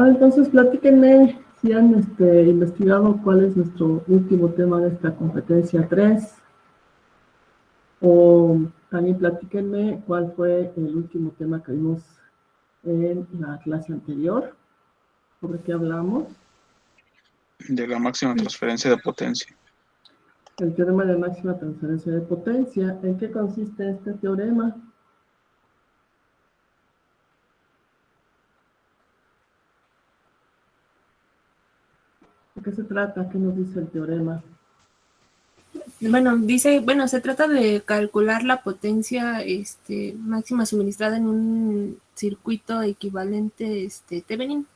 Entonces platíquenme si han investigado cuál es nuestro último tema de esta competencia 3, o también platíquenme cuál fue el último tema que vimos en la clase anterior, sobre qué hablamos. De la máxima transferencia de potencia. El teorema de máxima transferencia de potencia. ¿En qué consiste este teorema? ¿De qué se trata? ¿Qué nos dice el teorema? Bueno, se trata de calcular la potencia máxima suministrada en un circuito equivalente Thevenin.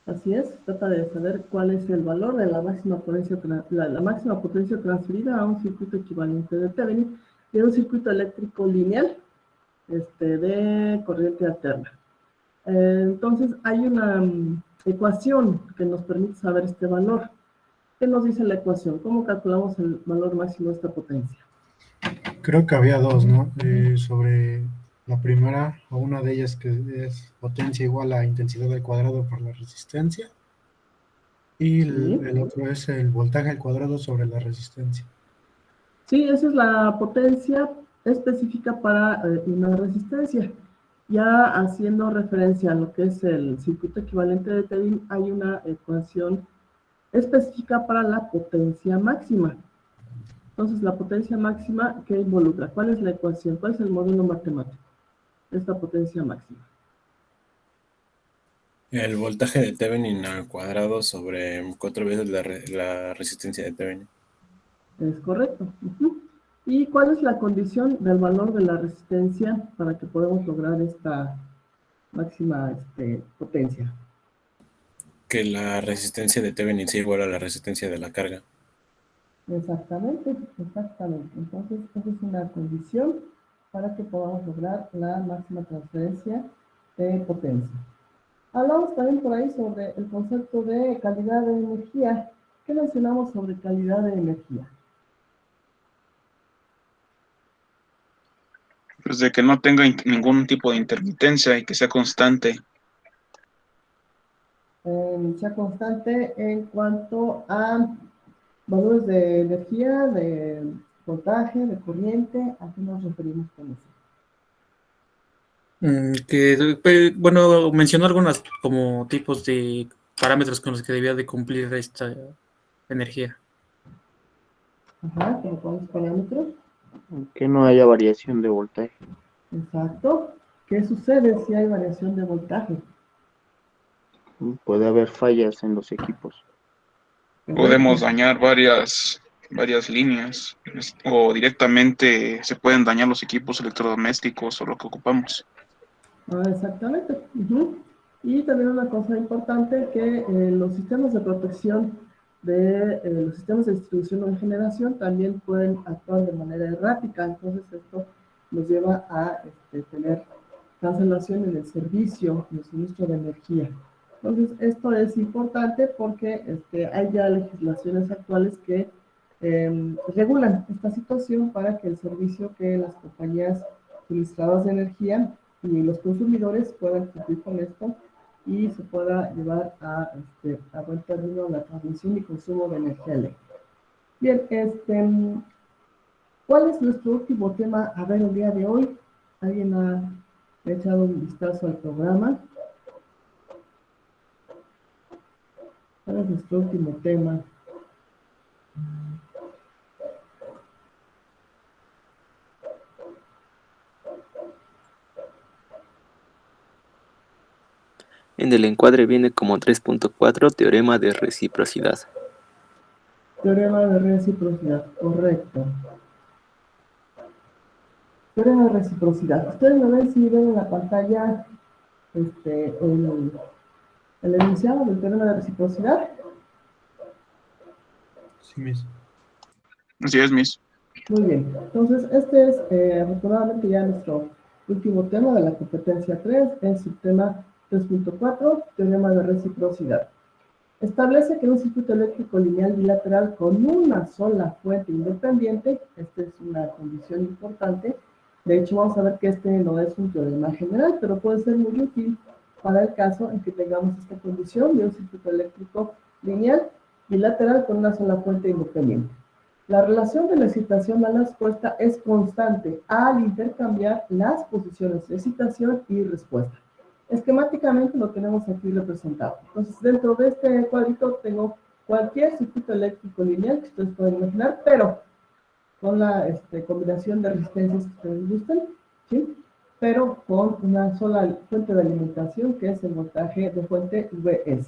Así es, trata de saber cuál es el valor de la máxima potencia, la máxima potencia transferida a un circuito equivalente de Thevenin y a un circuito eléctrico lineal de corriente alterna. Entonces hay una ecuación que nos permite saber este valor. ¿Qué nos dice la ecuación? ¿Cómo calculamos el valor máximo de esta potencia? Creo que había dos, ¿no? Sobre la primera, o una de ellas que es potencia igual a intensidad al cuadrado por la resistencia. Y Sí. el otro es el voltaje al cuadrado sobre la resistencia. Sí, esa es la potencia específica para una resistencia. Ya haciendo referencia a lo que es el circuito equivalente de Thevenin, hay una ecuación específica para la potencia máxima. Entonces, la potencia máxima, ¿qué involucra? ¿Cuál es la ecuación? ¿Cuál es el modelo matemático de esta potencia máxima? El voltaje de Thevenin al cuadrado sobre 4 veces la resistencia de Thevenin. Es correcto. ¿Y cuál es la condición del valor de la resistencia para que podamos lograr esta máxima potencia? Que la resistencia de Thevenin sea igual a la resistencia de la carga. Exactamente, exactamente. Entonces, esa es una condición para que podamos lograr la máxima transferencia de potencia. Hablamos también por ahí sobre el concepto de calidad de energía. ¿Qué mencionamos sobre calidad de energía? Pues de que no tenga ningún tipo de intermitencia y que sea constante. Sea constante en cuanto a valores de energía, de voltaje, de corriente. ¿A qué nos referimos con eso? Bueno, mencionó algunos como tipos de parámetros con los que debía de cumplir esta energía. Ajá, ¿como cuáles parámetros? Que no haya variación de voltaje. Exacto. ¿Qué sucede si hay variación de voltaje? Puede haber fallas en los equipos. Podemos dañar varias líneas o directamente se pueden dañar los equipos electrodomésticos o lo que ocupamos. Exactamente. Y también una cosa importante, que los sistemas de protección de los sistemas de distribución o de generación también pueden actuar de manera errática. Entonces esto nos lleva a tener cancelación en el servicio, en el suministro de energía. Entonces esto es importante porque hay ya legislaciones actuales que regulan esta situación para que el servicio que las compañías suministradoras de energía y los consumidores puedan cumplir con esto y se pueda llevar a buen término la transmisión y consumo de energía eléctrica. Bien, ¿cuál es nuestro último tema a ver el día de hoy? ¿Alguien ha echado un vistazo al programa? ¿Cuál es nuestro último tema? En el encuadre viene como 3.4 teorema de reciprocidad. Teorema de reciprocidad, correcto. Teorema de reciprocidad. Ustedes me ven si ven en la pantalla el enunciado del teorema de reciprocidad. Sí, Miss. Así es, Miss. Muy bien. Entonces, este es afortunadamente ya nuestro último tema de la competencia 3, es el tema 3.4, teorema de reciprocidad. Establece que en un circuito eléctrico lineal bilateral con una sola fuente independiente, esta es una condición importante. De hecho, vamos a ver que este no es un teorema general, pero puede ser muy útil para el caso en que tengamos esta condición de un circuito eléctrico lineal bilateral con una sola fuente independiente. La relación de la excitación a la respuesta es constante al intercambiar las posiciones de excitación y respuesta. Esquemáticamente lo tenemos aquí representado. Entonces, dentro de este cuadrito tengo cualquier circuito eléctrico lineal que ustedes pueden imaginar, pero con la combinación de resistencias que ustedes gusten, ¿sí? Pero con una sola fuente de alimentación, que es el voltaje de fuente Vs.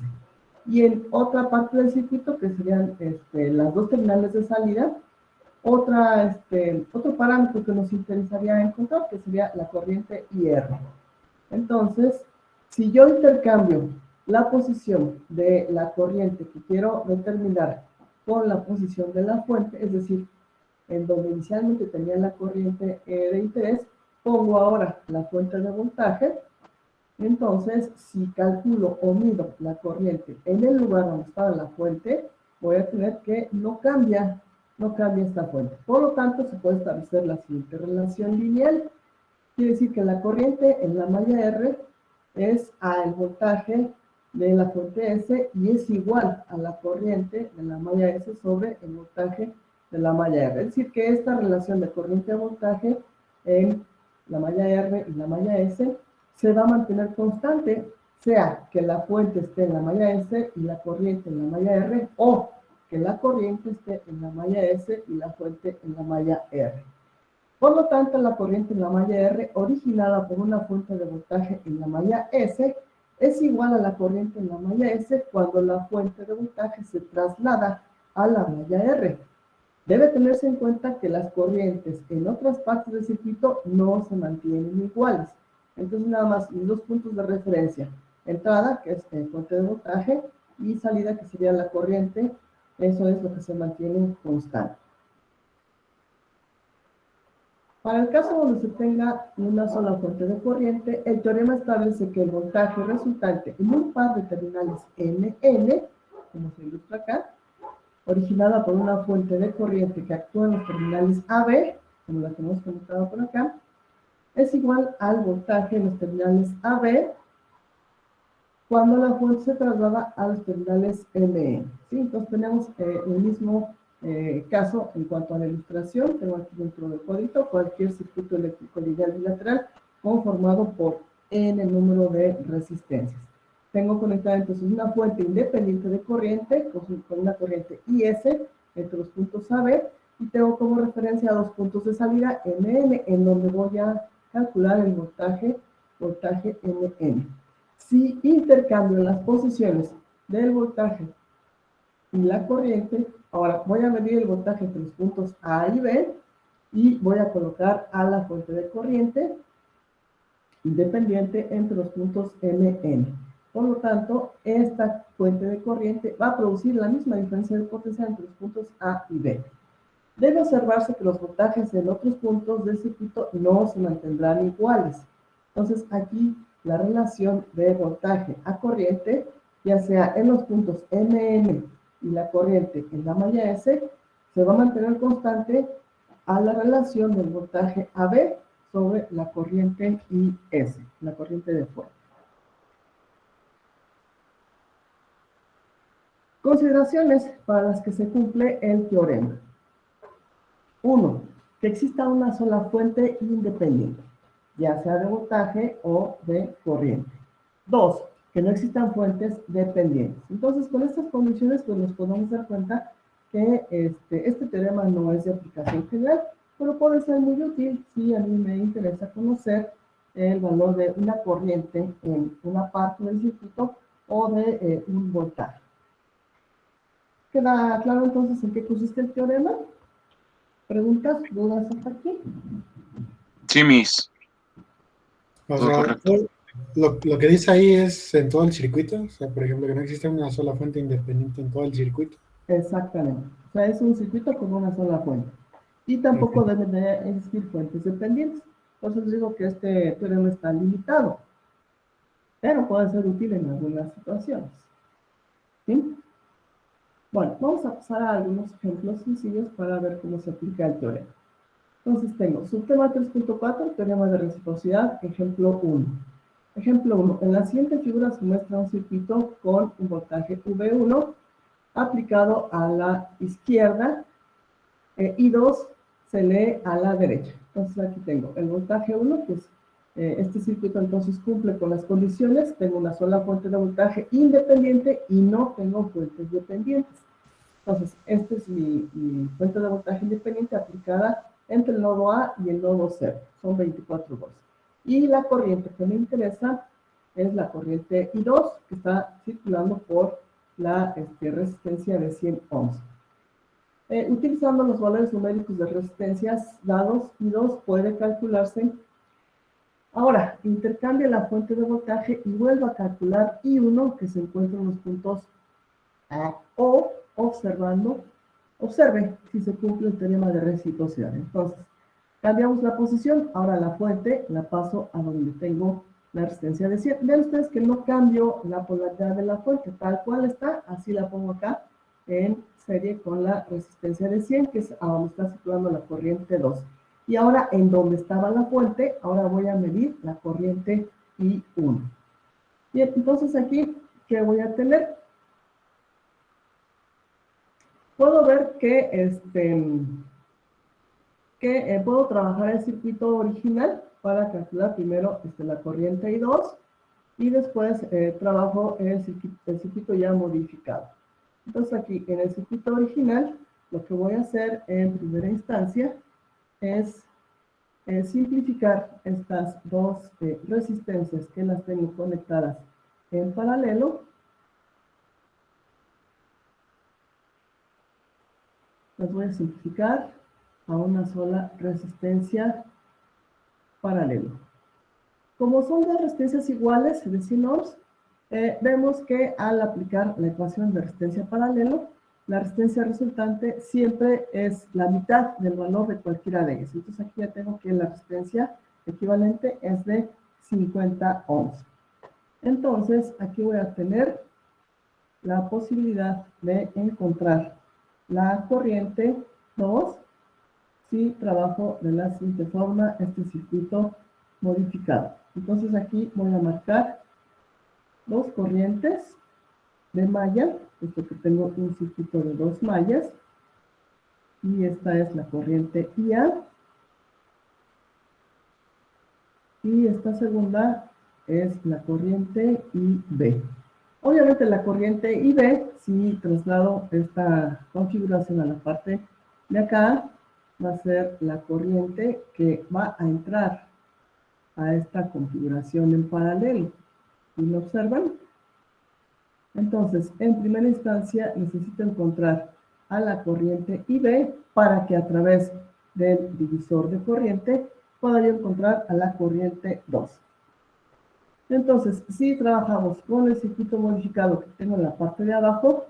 Y en otra parte del circuito, que serían las dos terminales de salida, otro parámetro que nos interesaría encontrar, que sería la corriente IR. Entonces, si yo intercambio la posición de la corriente que quiero determinar con la posición de la fuente, es decir, en donde inicialmente tenía la corriente de interés, pongo ahora la fuente de voltaje. Entonces, si calculo o mido la corriente en el lugar donde estaba la fuente, voy a tener que no cambia esta fuente. Por lo tanto, se puede establecer la siguiente relación lineal. Quiere decir que la corriente en la malla R es al voltaje de la fuente S y es igual a la corriente de la malla S sobre el voltaje de la malla R. Es decir, que esta relación de corriente a voltaje en la malla R y la malla S se va a mantener constante, sea que la fuente esté en la malla S y la corriente en la malla R, o que la corriente esté en la malla S y la fuente en la malla R. Por lo tanto, la corriente en la malla R, originada por una fuente de voltaje en la malla S, es igual a la corriente en la malla S cuando la fuente de voltaje se traslada a la malla R. Debe tenerse en cuenta que las corrientes en otras partes del circuito no se mantienen iguales. Entonces, nada más, mis dos puntos de referencia. Entrada, que es fuente de voltaje, y salida, que sería la corriente. Eso es lo que se mantiene constante. Para el caso donde se tenga una sola fuente de corriente, el teorema establece que el voltaje resultante en un par de terminales NN, como se ilustra acá, originada por una fuente de corriente que actúa en los terminales AB, como la que hemos comentado por acá, es igual al voltaje en los terminales AB cuando la fuente se traslada a los terminales MN. ¿Sí? Entonces tenemos el mismo caso en cuanto a la ilustración. Tengo aquí dentro del cuadrito cualquier circuito eléctrico lineal bilateral conformado por N número de resistencias. Tengo conectada entonces una fuente independiente de corriente con una corriente IS entre los puntos AB y tengo como referencia dos puntos de salida MN en donde voy a calcular el voltaje MN. Si intercambio las posiciones del voltaje y la corriente, ahora voy a medir el voltaje entre los puntos A y B y voy a colocar a la fuente de corriente independiente entre los puntos MN. Por lo tanto, esta fuente de corriente va a producir la misma diferencia de potencia entre los puntos A y B. Debe observarse que los voltajes en otros puntos del circuito no se mantendrán iguales. Entonces, aquí la relación de voltaje a corriente, ya sea en los puntos MN y la corriente en la malla S, se va a mantener constante a la relación del voltaje AB sobre la corriente IS, la corriente de fuente. Consideraciones para las que se cumple el teorema. 1. Que exista una sola fuente independiente, ya sea de voltaje o de corriente. 2. Que no existan fuentes dependientes. Entonces, con estas condiciones, pues nos podemos dar cuenta que este teorema no es de aplicación general, pero puede ser muy útil si a mí me interesa conocer el valor de una corriente en una parte del circuito o de un voltaje. ¿Queda claro entonces en qué consiste el teorema? ¿Preguntas, dudas hasta aquí? Sí, Miss. O Todo sea, correcto. lo que dice ahí es en todo el circuito. O sea, por ejemplo, que no existe una sola fuente independiente en todo el circuito. Exactamente. O sea, es un circuito con una sola fuente. Y tampoco deben de existir fuentes dependientes. Por eso les digo que este teorema está limitado. Pero puede ser útil en algunas situaciones. ¿Sí? Bueno, vamos a pasar a algunos ejemplos sencillos para ver cómo se aplica el teorema. Entonces tengo subtema 3.4, teorema de reciprocidad, ejemplo 1. Ejemplo 1. En la siguiente figura se muestra un circuito con un voltaje V1 aplicado a la izquierda y 2 se lee a la derecha. Entonces aquí tengo el voltaje 1, que es este circuito entonces cumple con las condiciones. Tengo una sola fuente de voltaje independiente y no tengo fuentes dependientes. Entonces, esta es mi fuente de voltaje independiente aplicada entre el nodo A y el nodo 0. Son 24 volts. Y la corriente que me interesa es la corriente I2, que está circulando por la resistencia de 100 ohms. Utilizando los valores numéricos de resistencias dados, I2 puede calcularse. Ahora, intercambia la fuente de voltaje y vuelva a calcular I1, que se encuentra en los puntos A o observe si se cumple el teorema de reciprocidad. Entonces, cambiamos la posición, ahora la fuente la paso a donde tengo la resistencia de 100. Vean ustedes que no cambio la polaridad de la fuente, tal cual está, así la pongo acá en serie con la resistencia de 100, que es a donde está circulando la corriente 2. Y ahora, en donde estaba la fuente, ahora voy a medir la corriente I1. Bien, entonces aquí, ¿qué voy a tener? Puedo ver que, puedo trabajar el circuito original para calcular primero la corriente I2 y después trabajo el circuito ya modificado. Entonces aquí en el circuito original lo que voy a hacer en primera instancia es simplificar estas dos resistencias que las tengo conectadas en paralelo. Las voy a simplificar a una sola resistencia paralelo. Como son dos resistencias iguales de 100 ohms, vemos que al aplicar la ecuación de resistencia paralelo, la resistencia resultante siempre es la mitad del valor de cualquiera de ellas. Entonces aquí ya tengo que la resistencia equivalente es de 50 ohms. Entonces aquí voy a tener la posibilidad de encontrar la corriente 2 si trabajo de la siguiente forma este circuito modificado. Entonces aquí voy a marcar dos corrientes de malla, puesto que tengo un circuito de dos mallas, y esta es la corriente IA, y esta segunda es la corriente IB. Obviamente la corriente IB, si traslado esta configuración a la parte de acá, va a ser la corriente que va a entrar a esta configuración en paralelo. ¿Y lo observan? Entonces, en primera instancia, necesito encontrar a la corriente IB para que a través del divisor de corriente pueda yo encontrar a la corriente 2. Entonces, si trabajamos con el circuito modificado que tengo en la parte de abajo,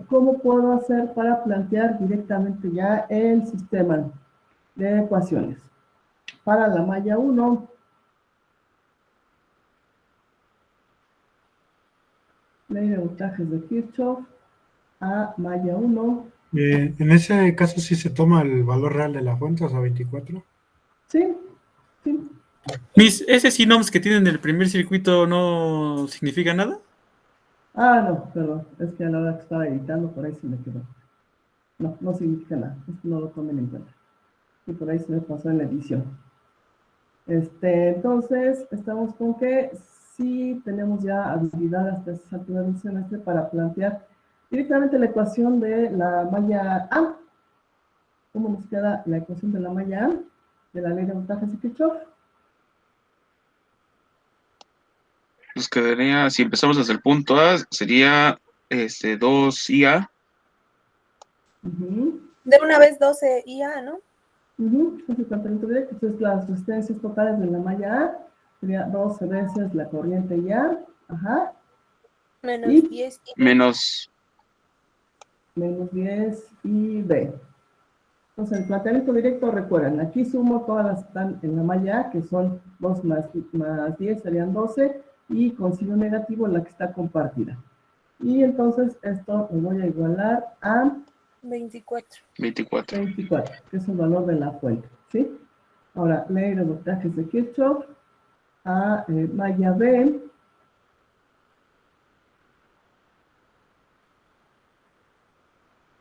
¿cómo puedo hacer para plantear directamente ya el sistema de ecuaciones? Para la malla 1, ley de voltajes de Kirchhoff a malla 1. En ese caso sí se toma el valor real de la fuente, o sea, 24. Sí, sí. ¿Ese sinoms que tienen el primer circuito no significa nada? Ah, no, perdón. Es que a la hora que estaba editando, por ahí se me quedó. No, no significa nada. Esto no lo tomen en cuenta. Y por ahí se me pasó en la edición. Entonces, estamos con que sí tenemos ya habilidad hasta esta altura del semestre para plantear directamente la ecuación de la malla A. ¿Cómo nos queda la ecuación de la malla A? De la ley de voltajes de Kirchhoff. Nos quedaría, si empezamos desde el punto A, sería 2IA. De una vez 12 IA, ¿no? Entonces las resistencias totales de la malla A sería 12 veces la corriente IA. Ajá. Menos Y 10 IA. Menos 10 y B. Entonces, el planteamiento directo, recuerden, aquí sumo todas las que están en la malla A, que son 2 más 10 serían 12, y con signo negativo la que está compartida. Y entonces esto lo voy a igualar a 24, que es el valor de la fuente, ¿sí? Ahora, ley de voltajes de Kirchhoff, a malla B.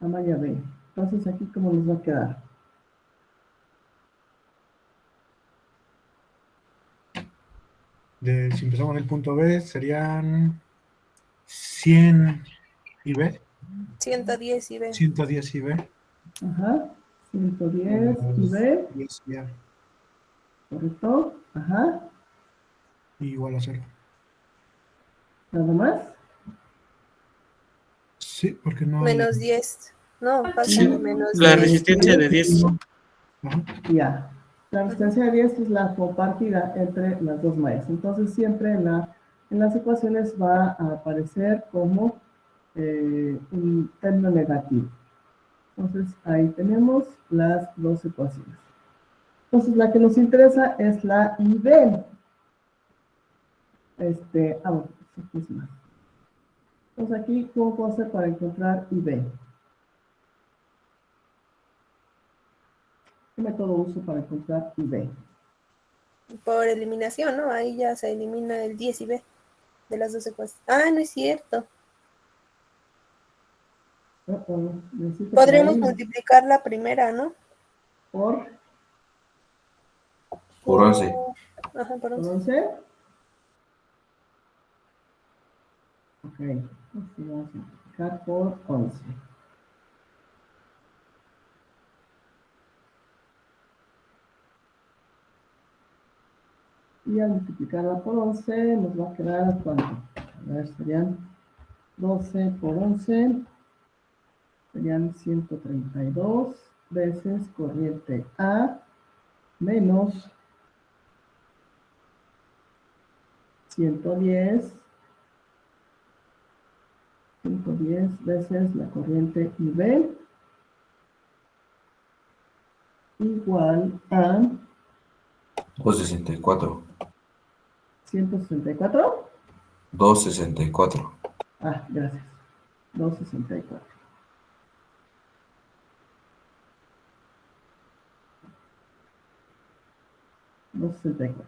A malla B. Entonces aquí, ¿cómo nos va a quedar? Si empezamos en el punto B, serían 100 IB, 110 y B. 110 IB. Ajá. 110 y B. 10 ya, Correcto. Ajá. igual a 0. Nada más. Sí, porque no hay... Menos 10. No, pasa Sí, de menos la 10. resistencia de 10. Ajá. Ya. La resistencia de 10 es la compartida entre las dos mallas. Entonces siempre en las ecuaciones va a aparecer como un término negativo. Entonces ahí tenemos las dos ecuaciones. Entonces la que nos interesa es la IB. Bueno, aquí es más. Entonces aquí, ¿cómo puedo hacer para encontrar IB? ¿Qué método uso para encontrar IB? Por eliminación, ¿no? Ahí ya se elimina el 10 y B de las dos ecuaciones. Ah, no es cierto. Necesito Podríamos por ahí multiplicar la primera, ¿no? por Por 11. Ajá, por 11. 11. Ok, así vamos a multiplicar por 11. Y al multiplicarla por 11 nos va a quedar ¿cuánto? A ver, serían 12 por 11, serían 132 veces corriente A menos 110 veces la corriente IB igual a 264. 164. 264. Ah, gracias. 264.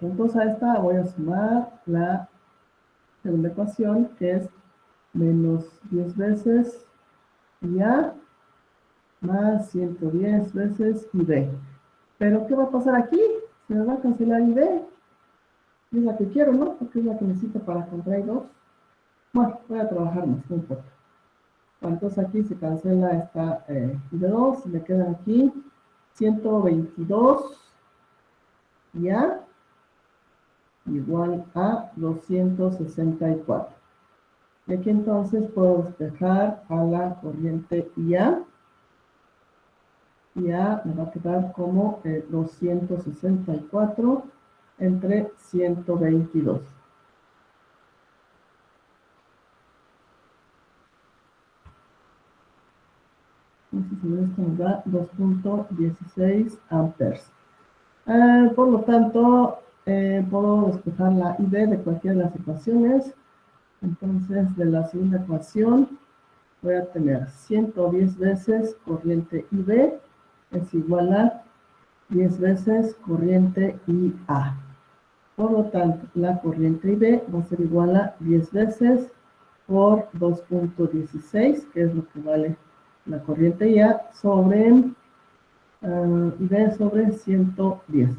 Entonces a esta voy a sumar la segunda ecuación, que es menos 10 veces IA más 110 veces IB. Pero ¿qué va a pasar aquí? Se me va a cancelar IB. Es la que quiero, ¿no? Porque es la que necesito para contraer 2. Bueno, voy a trabajar más, no importa. Bueno, entonces aquí se cancela esta IB2 y me quedan aquí 122 IA igual a 264. Y aquí entonces puedo despejar a la corriente IA. IA me va a quedar como 264 entre 122. Entonces esto nos da 2.16 amperes. Por lo tanto, puedo despejar la IB de cualquiera de las ecuaciones. Entonces, de la segunda ecuación, voy a tener 110 veces corriente IB es igual a 10 veces corriente IA. Por lo tanto, la corriente IB va a ser igual a 10 veces por 2.16, que es lo que vale la corriente IA, sobre IB sobre 110.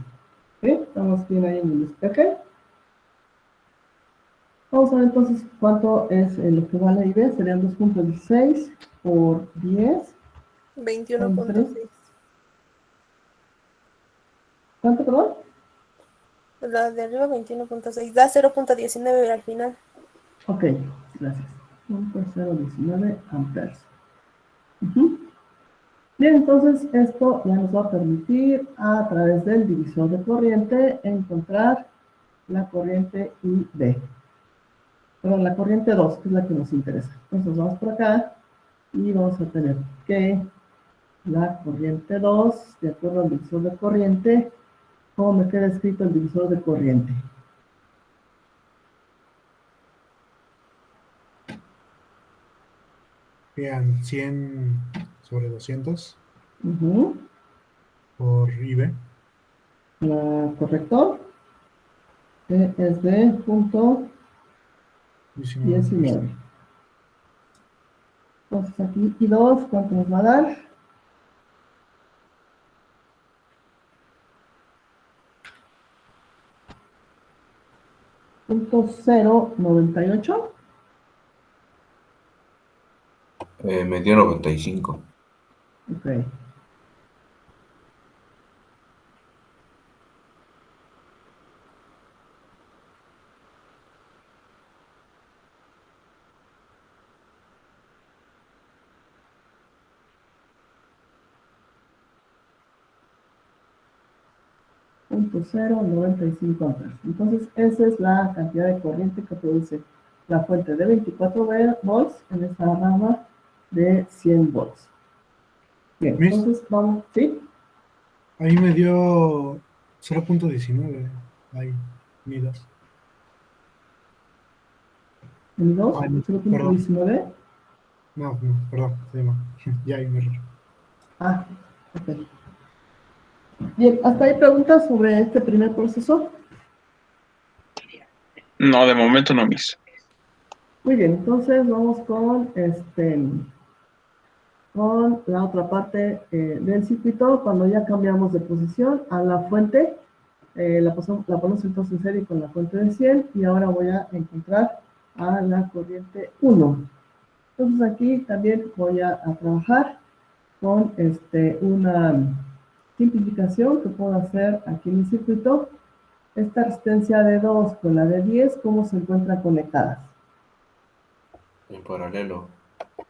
¿Sí? Estamos bien ahí en el despeje. Vamos a ver entonces cuánto es lo que vale IB. Serían 2.16 por 10. 21.6. ¿Cuánto, perdón? La de arriba 21.6. Da 0.19 al final. Ok, gracias. 1.019 amperes. Bien, entonces esto ya nos va a permitir a través del divisor de corriente encontrar la corriente IB. Perdón, la corriente 2, que es la que nos interesa. Entonces vamos por acá y vamos a tener que la corriente 2, de acuerdo al divisor de corriente, ¿cómo me queda escrito el divisor de corriente? Vean, 100 sobre 200 Ujú. por IB. ¿Correcto? que es de punto 19. 19. Entonces aquí y 2, ¿cuánto nos va a dar? Punto 098. Me dio 95. Ok. Punto 095 amperes. Entonces, esa es la cantidad de corriente que produce la fuente de 24 volts en esta rama de 100 volts. Bien, Miss, entonces vamos, ¿sí? ahí me dio 0.19. Ahí, midas. En 2, Ay, no, perdón. 0.19. No, perdón. Sí, no. Ya ahí me error. Ah, ok. Bien, ¿hasta ahí preguntas sobre este primer proceso? No, de momento no, Miss. Muy bien, entonces vamos con la otra parte del circuito. Cuando ya cambiamos de posición a la fuente, la ponemos entonces en serie con la fuente de 100 y ahora voy a encontrar a la corriente 1. Entonces aquí también voy a trabajar con una simplificación que puedo hacer aquí en el circuito. Esta resistencia de 2 con la de 10, ¿cómo se encuentran conectadas? En paralelo.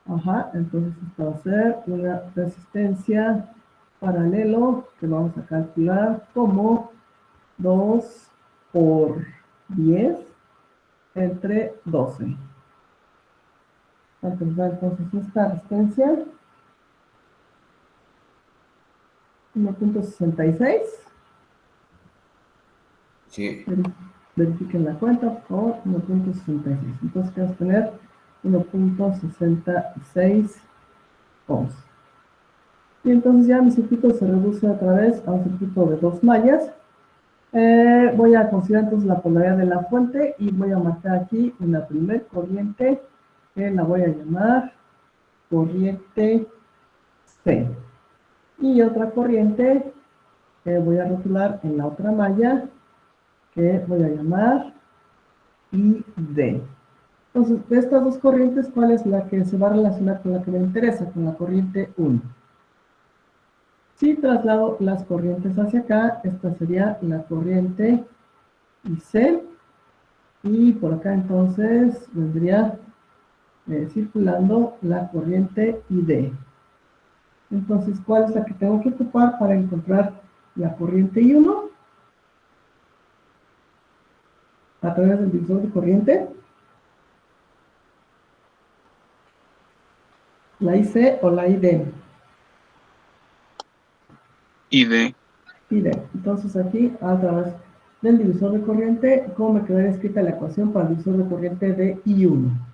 Ajá, entonces esto va a ser una resistencia paralelo que vamos a calcular como 2 por 10 entre 12. ¿Cuánto nos da entonces esta resistencia? 1.66. Sí. Verifiquen la cuenta, por favor, 1.66. Entonces vamos a tener 1.66 ohms. Y entonces ya mi circuito se reduce otra vez a un circuito de 2 mallas. Voy a considerar entonces la polaridad de la fuente y voy a marcar aquí una primer corriente que la voy a llamar corriente C. Y otra corriente que voy a rotular en la otra malla que voy a llamar ID. Entonces, de estas dos corrientes, ¿cuál es la que se va a relacionar con la que me interesa? Con la corriente 1. Si traslado las corrientes hacia acá, esta sería la corriente IC. Y por acá entonces vendría circulando la corriente ID. Entonces, ¿cuál es la que tengo que ocupar para encontrar la corriente I1? A través del divisor de corriente. ¿La IC o la ID? ID. ID. Entonces aquí, a través del divisor de corriente, ¿cómo me quedaría escrita la ecuación para el divisor de corriente de I1?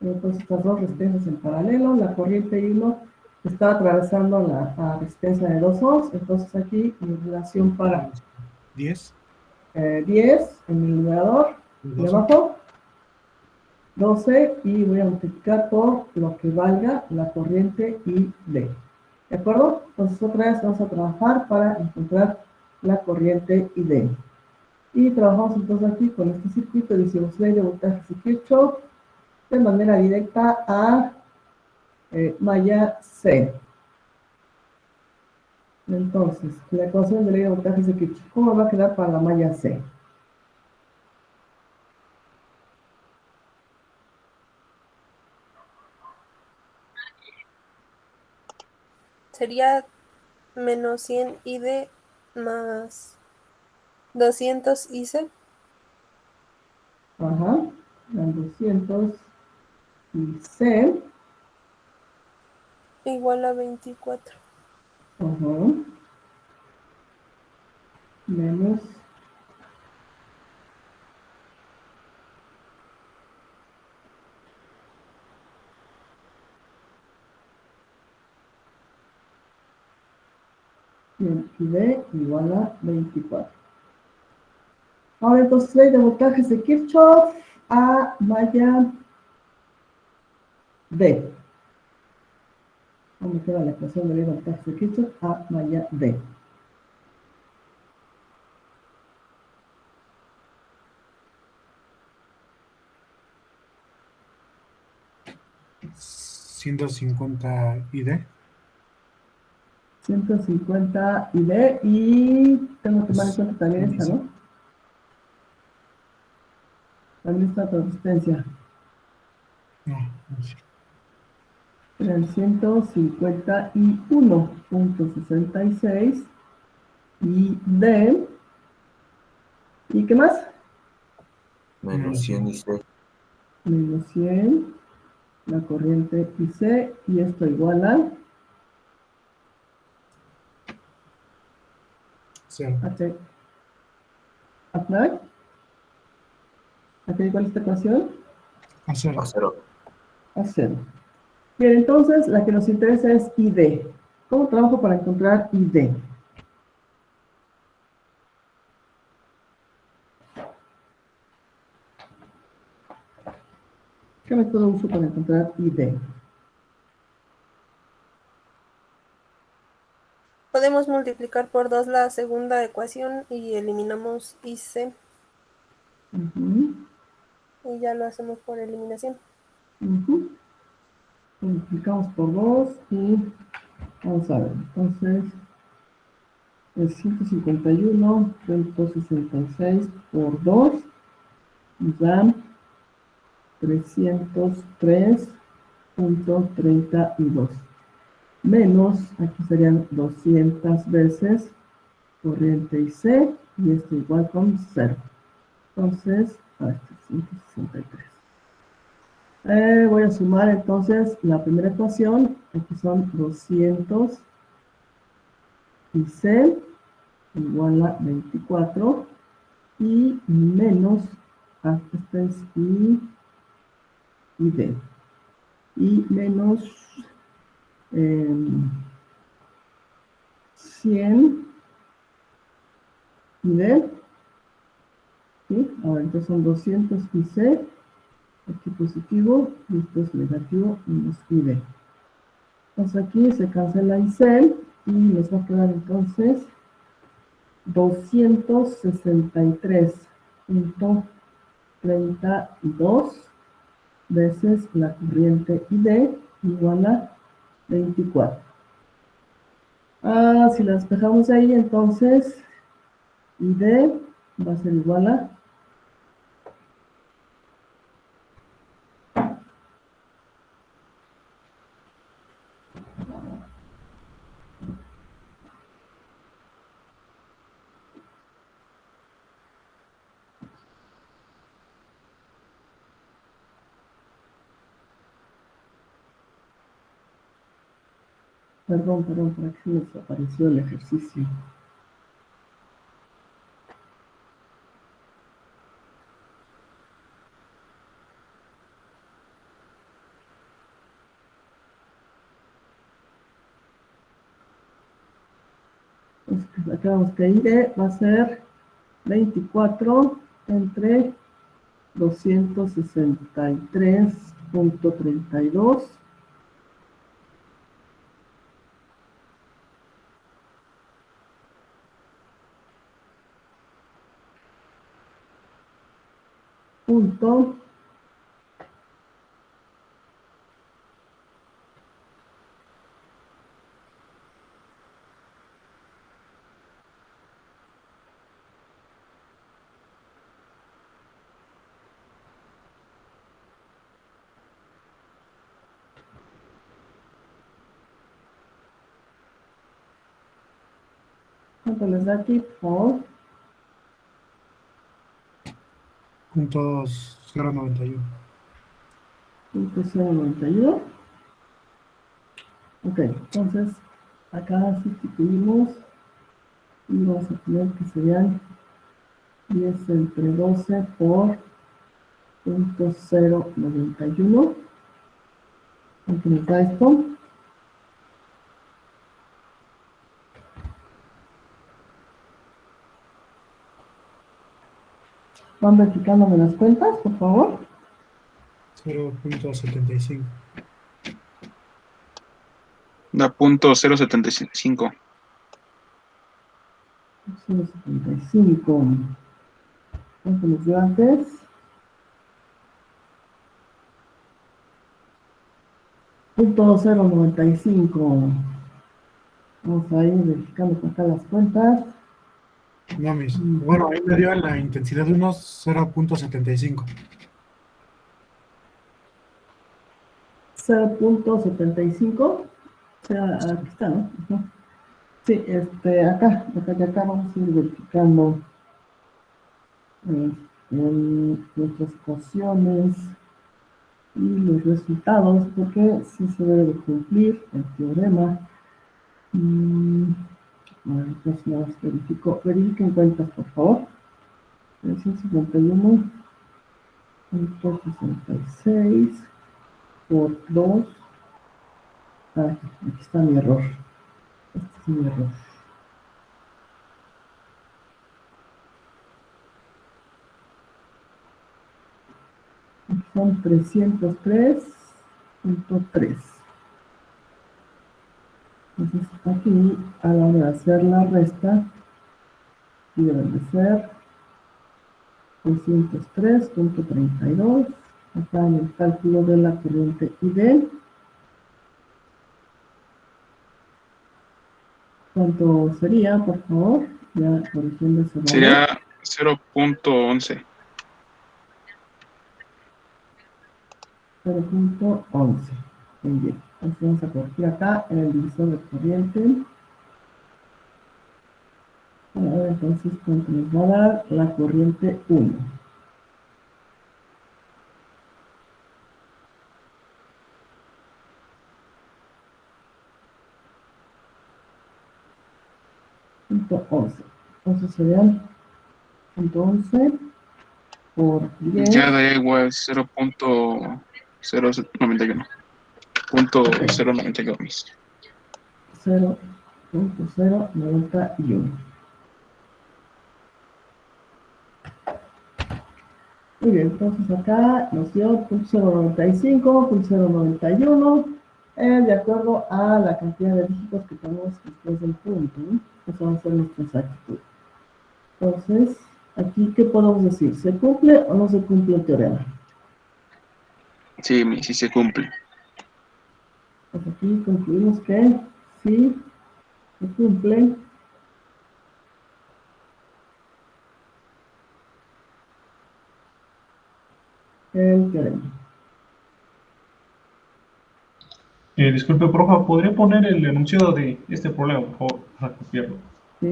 Entonces estas dos resistencias en paralelo, la corriente I1 está atravesando la resistencia de 2 ohms, entonces aquí mi relación para 10. 10 en el numerador, y 12. abajo 12 y voy a multiplicar por lo que valga la corriente ID. ¿De acuerdo? Entonces otra vez vamos a trabajar para encontrar la corriente ID. Y trabajamos entonces aquí con este circuito, decimos ley de voltajes de Kirchhoff, de manera directa a malla C. Entonces, la ecuación de ley de voltajes de Kirchhoff, ¿cómo va a quedar para la malla C? Sería menos 100 ID más 200 IC. Ajá, dan 200 y C, Igual a 24. ajá, menos Bien, y D igual a 24. Ahora entonces, ley de voltajes de Kirchhoff a malla D. ¿Dónde queda la ecuación de ley de voltajes de Kirchhoff a malla D? ¿150 ID? 150 y D, y tengo que tomar en cuenta también esta, ¿no? También esta resistencia. No, no sé. El 151.66 y D. ¿Y qué más? Menos 100 y C. Menos 100, la corriente IC, y esto igual a Cero. H. ¿Apply? ¿Aquí igual esta ecuación? A cero. A 0. A 0. Bien, entonces la que nos interesa es ID. ¿Cómo trabajo para encontrar ID? ¿Qué método uso para encontrar ID? Podemos multiplicar por 2 la segunda ecuación y eliminamos IC Ujú, y ya lo hacemos por eliminación. ujú. Multiplicamos por 2 y vamos a ver. Entonces, es 151.66 por 2 nos da 303.32. Menos, aquí serían 200 veces corriente IC, y esto igual con 0. Entonces, este es 163. Voy a sumar entonces la primera ecuación. Aquí son 200 IC igual a 24 y menos, este es I D, y menos 100 ID, ¿sí? Ahora entonces son 200 IC, aquí positivo, y esto es negativo, menos ID. Entonces aquí se cancela IC y nos va a quedar entonces 263.32 veces la corriente ID igual a 24. Si la despejamos ahí, entonces ID va a ser igual a perdón, por aquí se me desapareció el ejercicio. Entonces, acá vamos que ID va a ser 24 entre 263.32 punto ¿cuánto les da aquí? Por Puntos 091. 0.091. Ok, entonces acá sustituimos y vamos a poner que serían 10 entre 12 por 0.091. ¿Cuánto nos da esto? ¿Van verificándome las cuentas, por favor? 0.75. Da punto 0.75. 0.75. ¿Cuánto nos dio antes? Punto 0.95. Vamos a ir verificando por acá las cuentas. No, bueno, ahí me dio la intensidad de unos 0.75. 0.75. O sea, aquí está, ¿no? Ajá. Sí, acá vamos a ir verificando nuestras ecuaciones y los resultados, porque sí se debe de cumplir el teorema. Entonces nada más verifiquen cuentas, por favor. 351, 166 por 2. Aquí está mi error. Este es mi error. Son 303.3. Entonces aquí, a la hora de hacer la resta, deben de ser 303.32. Acá en el cálculo de la corriente ID. ¿Cuánto sería, por favor? Ya corrigiendo ese valor. Sería 0.11. 0.11. Muy bien. Entonces vamos a corregir acá en el divisor de corriente. A ver, entonces, ¿cuánto nos va a dar la corriente 1? Punto 11. Entonces serían 0.11 por 10. Ya daría igual 0.091. Punto 0.91. 0.091. Muy bien, entonces acá nos dio 0.095, 0.091, de acuerdo a la cantidad de dígitos que tenemos después del punto, ¿no? Eso va a ser nuestra exactitud. Entonces, aquí, ¿qué podemos decir? ¿Se cumple o no se cumple el teorema? Sí, sí se cumple. Pues aquí concluimos que sí se cumple el teorema. Disculpe, profe, ¿podría poner el enunciado de este problema, por favor, para copiarlo? Sí,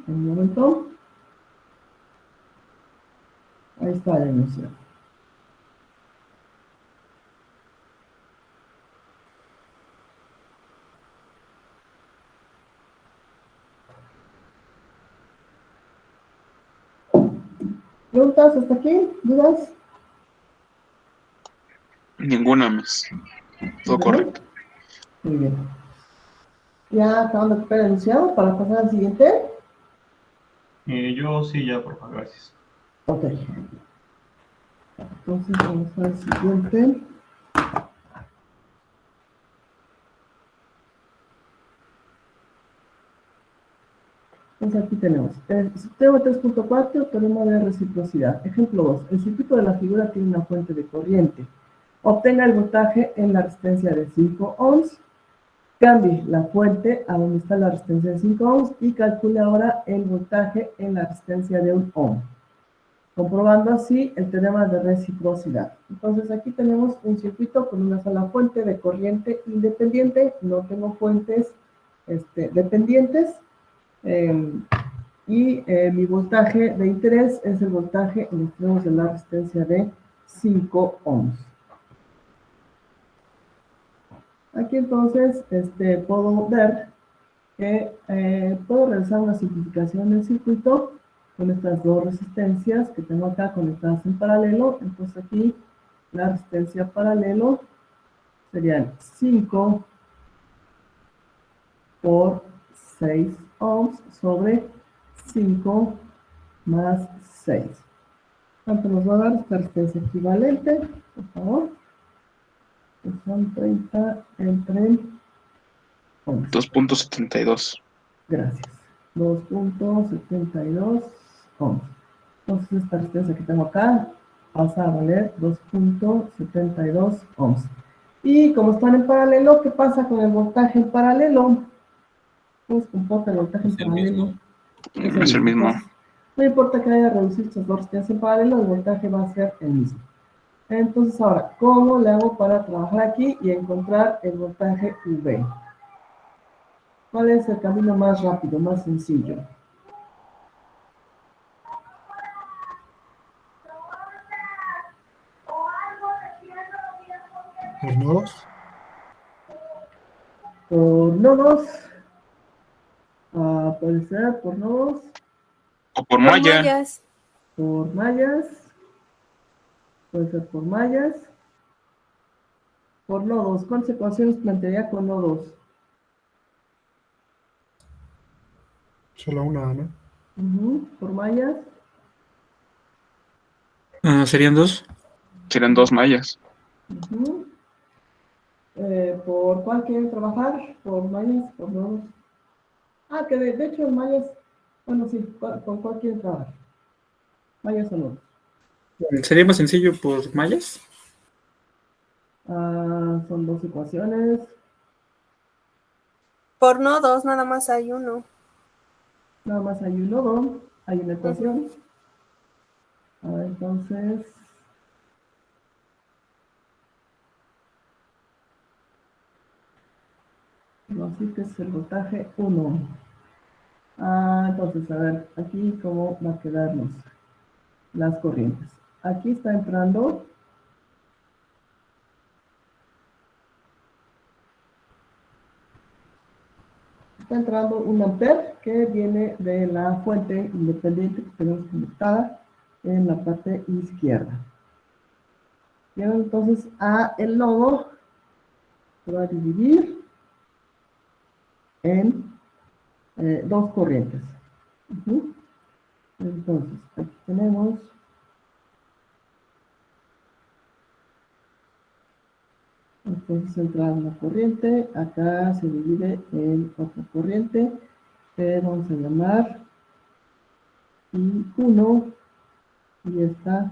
un momento. Ahí está el enunciado. ¿Preguntas hasta aquí? ¿Dudas? Ninguna más. Todo Muy bien. correcto. Muy bien. Ya acabando de copiar el enunciado para pasar al siguiente. Yo sí, ya, por favor, gracias. Ok. Entonces vamos al siguiente. Entonces aquí tenemos el sistema 3.4, teorema de reciprocidad. Ejemplo 2. El circuito de la figura tiene una fuente de corriente. Obtenga el voltaje en la resistencia de 5 ohms. Cambie la fuente a donde está la resistencia de 5 ohms y calcule ahora el voltaje en la resistencia de 1 ohm. Comprobando así el teorema de reciprocidad. Entonces aquí tenemos un circuito con una sola fuente de corriente independiente. No tengo fuentes dependientes. Mi voltaje de interés es el voltaje en extremos de la resistencia de 5 ohms. Aquí entonces puedo ver que puedo realizar una simplificación del circuito con estas dos resistencias que tengo acá conectadas en paralelo. Entonces aquí la resistencia paralelo serían 5 por 6 ohms sobre 5 más 6. ¿Cuánto nos va a dar esta resistencia equivalente? Por favor. Que son 30 entre 11. 2.72. Gracias. 2.72 ohms. Entonces esta resistencia que tengo acá pasa a valer 2.72 ohms. Y como están en paralelo, ¿qué pasa con el voltaje en paralelo? ¿Cómo se comporta el voltaje en Es el paralelo? mismo. Es el mismo. Entonces, no importa que haya reducido estas dos resistencias en paralelo, el voltaje va a ser el mismo. Entonces ahora, ¿cómo le hago para trabajar aquí y encontrar el voltaje V? ¿Cuál es el camino más rápido, más sencillo? ¿Por nodos? Por nodos. Puede ser por nodos. O por Por malla. mallas. Por mallas. Puede ser por mallas. Por nodos. ¿Cuántas ecuaciones plantearía con nodos? Solo una, ¿no? Por mallas. Serían 2. Serían 2 mallas. ¿Por cuál quieren trabajar? ¿Por mallas? ¿Por nodos? Que de hecho en mallas, bueno, sí, ¿con cuál quieren trabajar? ¿Mallas o nodos? Sería más sencillo por mallas. Son dos ecuaciones. Por nodos nada más hay uno. Nada más hay un nodo, hay una ecuación. Entonces, vamos a decir que es el voltaje 1. Entonces, a ver, aquí cómo va a quedarnos las corrientes. Aquí está entrando un amper que viene de la fuente independiente que tenemos conectada en la parte izquierda. Bien, entonces el nodo se va a dividir en dos corrientes. Entonces, aquí tenemos entonces entra una corriente, acá se divide en otra corriente, que vamos a llamar I1, y esta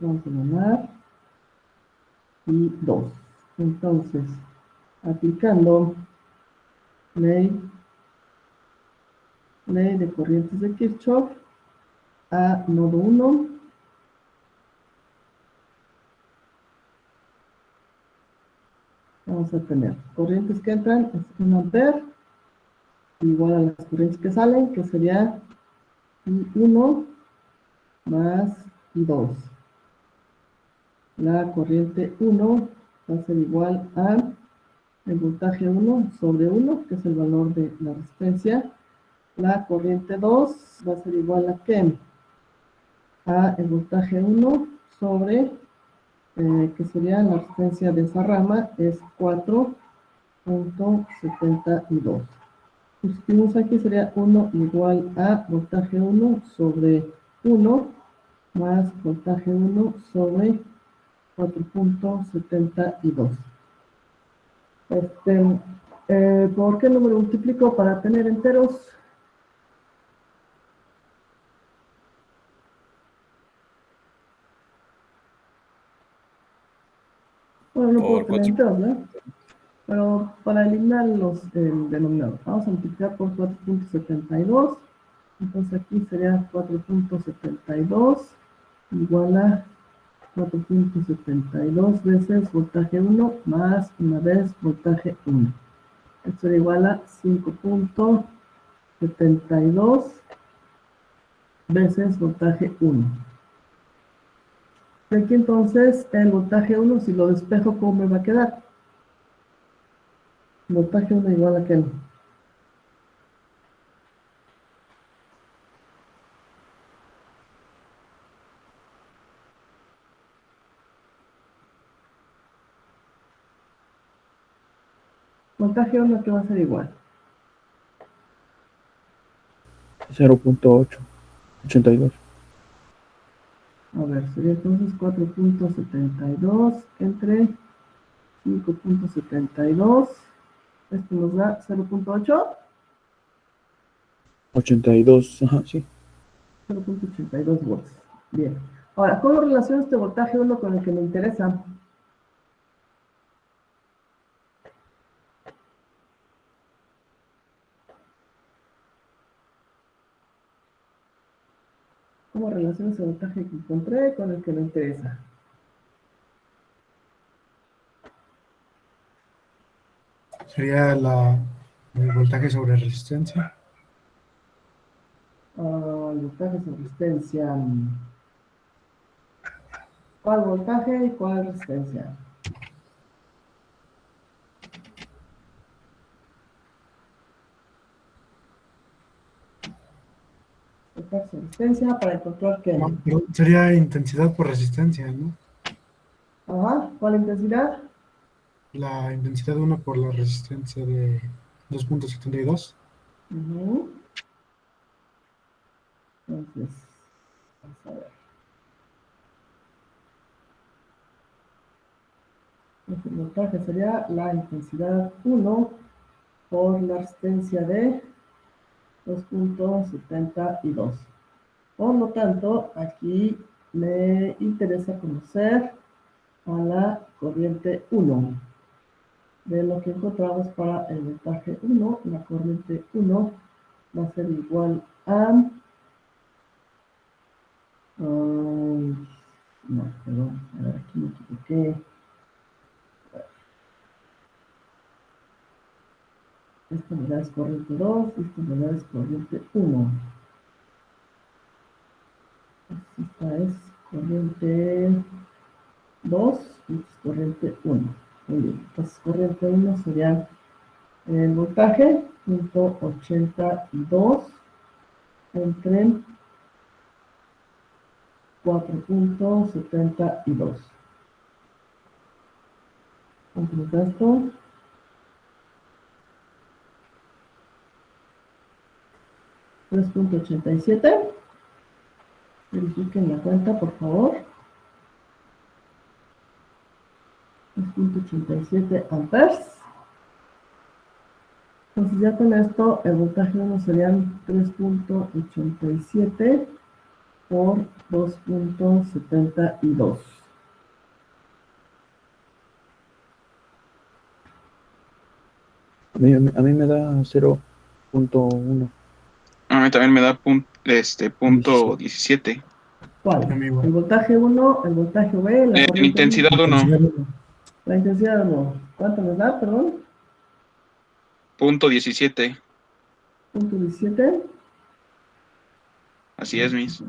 vamos a llamar I2. Entonces, aplicando ley de corrientes de Kirchhoff a nodo 1, vamos a tener corrientes que entran, es 1 amper, igual a las corrientes que salen, que sería I1 más I2. La corriente 1 va a ser igual a el voltaje 1 sobre 1, que es el valor de la resistencia. La corriente 2 va a ser igual a ¿qué? A el voltaje 1 sobre, que sería la resistencia de esa rama, es 4.72. Sustituimos aquí, sería 1 igual a voltaje 1 sobre 1 más voltaje 1 sobre 4.72. ¿Por qué número multiplico para tener enteros? Bueno, no puedo tener enteros, ¿no? Pero para eliminar el denominador, vamos a multiplicar por 4.72. Entonces aquí sería 4.72 igual a 4.72 veces voltaje 1 más una vez voltaje 1. Esto sería igual a 5.72 veces voltaje 1. De aquí entonces el voltaje 1, si lo despejo, ¿cómo me va a quedar? Voltaje 1 igual a ¿qué? Voltaje 1 que va a ser igual. 0.882. A ver, sería entonces 4.72 entre 5.72. Esto nos da 0.8. 82, ajá, sí. 0.82 volts. Bien. Ahora, ¿cómo relaciona este voltaje 1 con el que me interesa? ¿Cómo relaciona ese voltaje que encontré con el que me interesa? Sería el voltaje sobre resistencia. El voltaje sobre resistencia. ¿Cuál voltaje y cuál resistencia? Voltaje sobre resistencia para encontrar qué. No, pero sería intensidad por resistencia, ¿no? Ajá, ¿cuál intensidad? La intensidad 1 por la resistencia de 2.72. Ujú. Entonces, vamos a ver. El voltaje sería la intensidad 1 por la resistencia de 2.72. Por lo tanto, aquí me interesa conocer a la corriente 1. De lo que encontramos para el voltaje 1, la corriente 1 va a ser igual a... no, perdón, a ver, aquí me equivoqué. Esta unidad es corriente 2, esta unidad es corriente 1. Esta es corriente 2 y esta es corriente 1. Muy bien, entonces corriente 1 sería el voltaje, 0.82 entre 4.72. ¿Cuánto es esto? 3.87. Verifiquen la cuenta, por favor. 3.87 amperes. Entonces ya con esto el voltaje 1 serían 3.87 por 2.72. A mí me da 0.1. A mí también me da punto 17. ¿Cuál? A mí igual. El voltaje 1, el voltaje B, la corriente Intensidad 1, Intensidad 1. La intensidad 1. ¿Cuánto nos da, perdón? punto 17. Punto 17. Así es, Miss.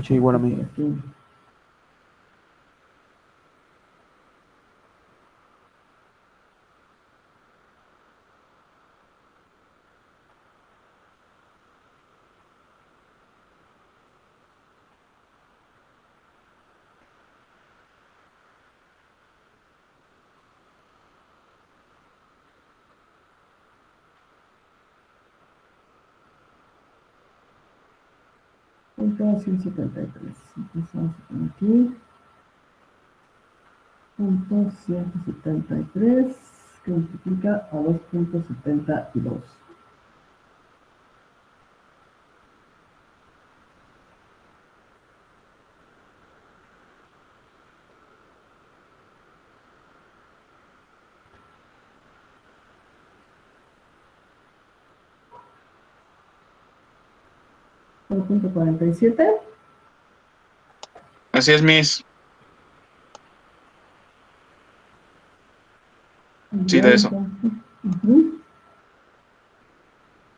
Sí, igual a mí. Aquí. Punto 173. Entonces vamos a poner aquí. Punto 173 que multiplica a 2.72. Punto 47. Así es, Miss. Sí, de eso.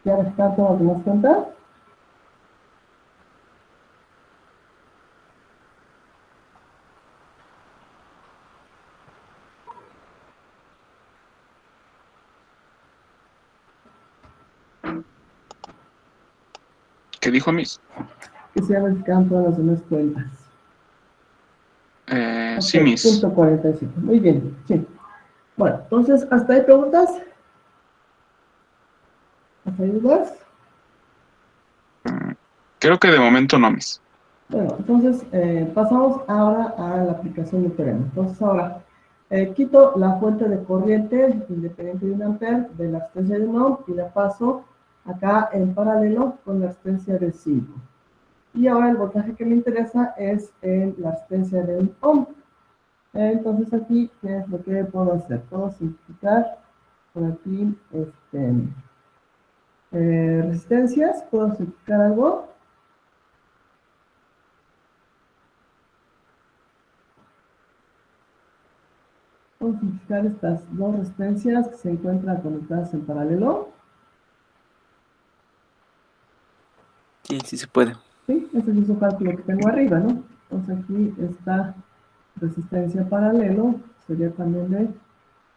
¿Ya está todo lo que nos cuenta? ¿Qué dijo, Miss? Que se verificaron todas las demás cuentas. Sí, Ok, Miss. punto 47. Muy bien, sí. Bueno, entonces, ¿hasta ahí preguntas? ¿Hasta ahí dudas? Creo que de momento no, Miss. Bueno, entonces pasamos ahora a la aplicación de teorema. Entonces ahora quito la fuente de corriente independiente de 1 ampere de la resistencia de 1 ohm y la paso acá en paralelo con la resistencia de 5. Y ahora el voltaje que me interesa es en la resistencia de 1 ohm. Entonces aquí, ¿qué es lo que puedo hacer? Puedo simplificar por aquí resistencias. Puedo simplificar algo. Puedo simplificar estas dos resistencias que se encuentran conectadas en paralelo. Sí, sí se puede. Sí, ese es el mismo cálculo que tengo arriba, ¿no? Entonces aquí esta resistencia paralelo sería también de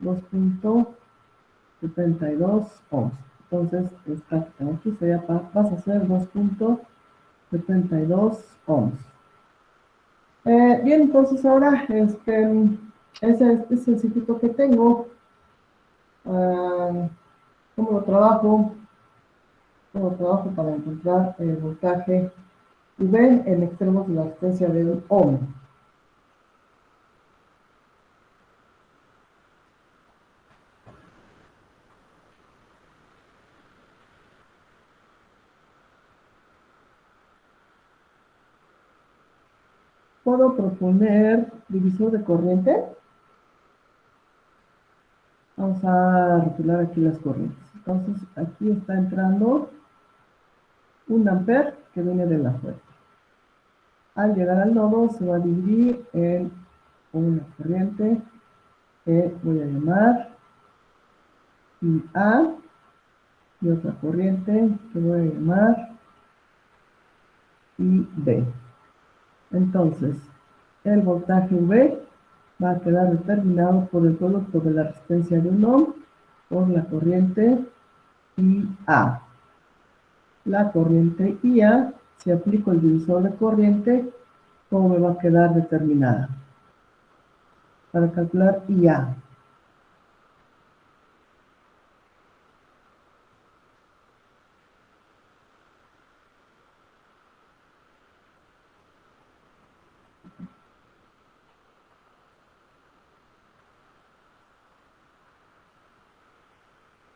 2.72 ohms. Entonces esta que tengo aquí sería, pasa a ser 2.72 ohms. Bien, entonces ahora ese es el circuito que tengo. ¿Cómo lo trabajo? ¿Cómo lo trabajo para encontrar el voltaje V en extremos de la resistencia de 1 ohm? Puedo proponer divisor de corriente. Vamos a retirar aquí las corrientes. Entonces, aquí está entrando 1 ampere que viene de la fuente. Al llegar al nodo se va a dividir en una corriente que voy a llamar IA y otra corriente que voy a llamar IB. Entonces, el voltaje V va a quedar determinado por el producto de la resistencia de 1 ohm por la corriente IA. La corriente IA, si aplico el divisor de corriente, ¿cómo me va a quedar determinada? Para calcular IA.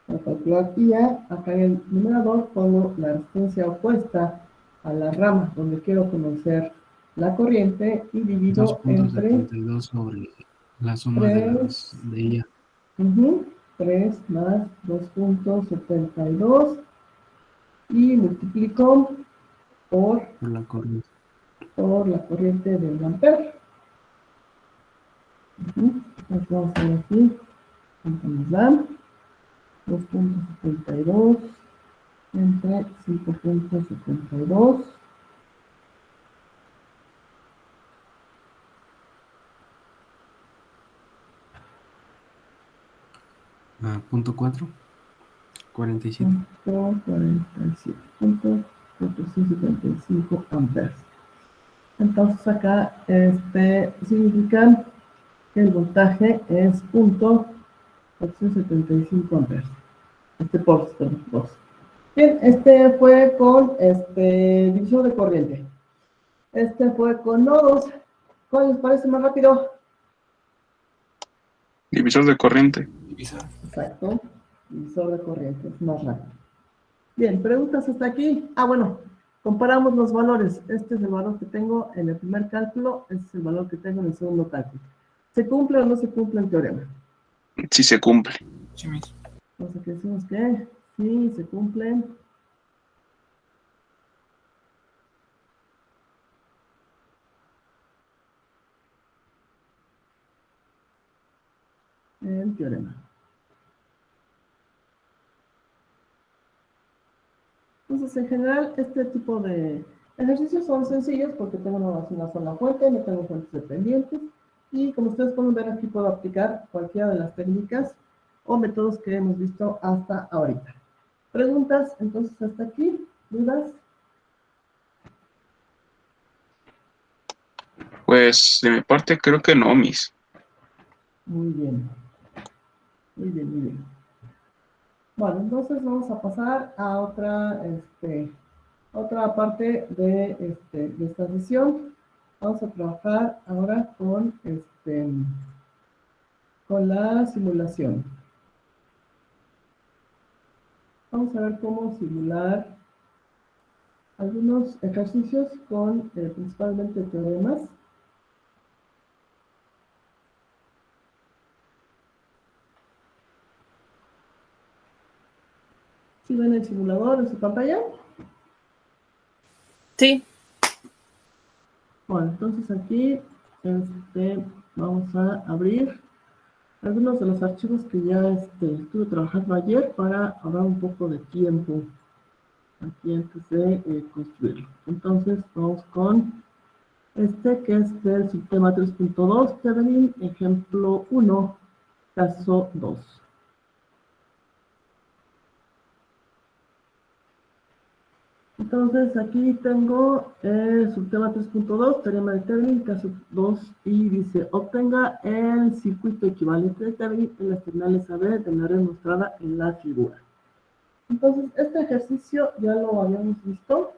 Para calcular IA, acá en el numerador pongo la resistencia opuesta a la rama donde quiero conocer la corriente y divido entre 2.72 sobre la suma de 3, las de ella. 3 más 2.72 y multiplico por La corriente. la corriente de 1 ampere. Entonces vamos a ver aquí cuánto nos dan. 2.72 entre 5.72. Punto 4, 47. 47.455 amperes. Entonces acá significa que el voltaje es 0.475 amperes. Por. Bien, fue con divisor de corriente. Fue con nodos. ¿Cuál les parece más rápido? Divisor de corriente. Exacto. Divisor de corriente es más rápido. Bien, preguntas hasta aquí. Bueno, comparamos los valores. Este es el valor que tengo en el primer cálculo. Este es el valor que tengo en el segundo cálculo. ¿Se cumple o no se cumple el teorema? Sí se cumple. Entonces, ¿qué decimos que sí se cumple? El teorema. Entonces, en general, este tipo de ejercicios son sencillos porque tengo una sola fuente, no tengo fuentes dependientes. Y como ustedes pueden ver, aquí puedo aplicar cualquiera de las técnicas o métodos que hemos visto hasta ahorita. ¿Preguntas? Entonces, hasta aquí. ¿Dudas? Pues de mi parte creo que no, Miss. Muy bien. Muy bien, muy bien. Bueno, entonces vamos a pasar a otra otra parte de esta sesión. Vamos a trabajar ahora con la simulación. Vamos a ver cómo simular algunos ejercicios con principalmente teoremas. ¿Sí ven el simulador en su pantalla? Sí. Bueno, entonces aquí vamos a abrir algunos de los archivos que ya estuve trabajando ayer para ahorrar un poco de tiempo aquí antes de construirlo. Entonces vamos con que es del sistema 3.2, Tevenin, ejemplo 1, caso 2. Entonces aquí tengo el subtema 3.2, teorema de Tevenin, caso 2, y dice, obtenga el circuito equivalente de Tevenin en las terminales AB de la red mostrada en la figura. Entonces, este ejercicio ya lo habíamos visto.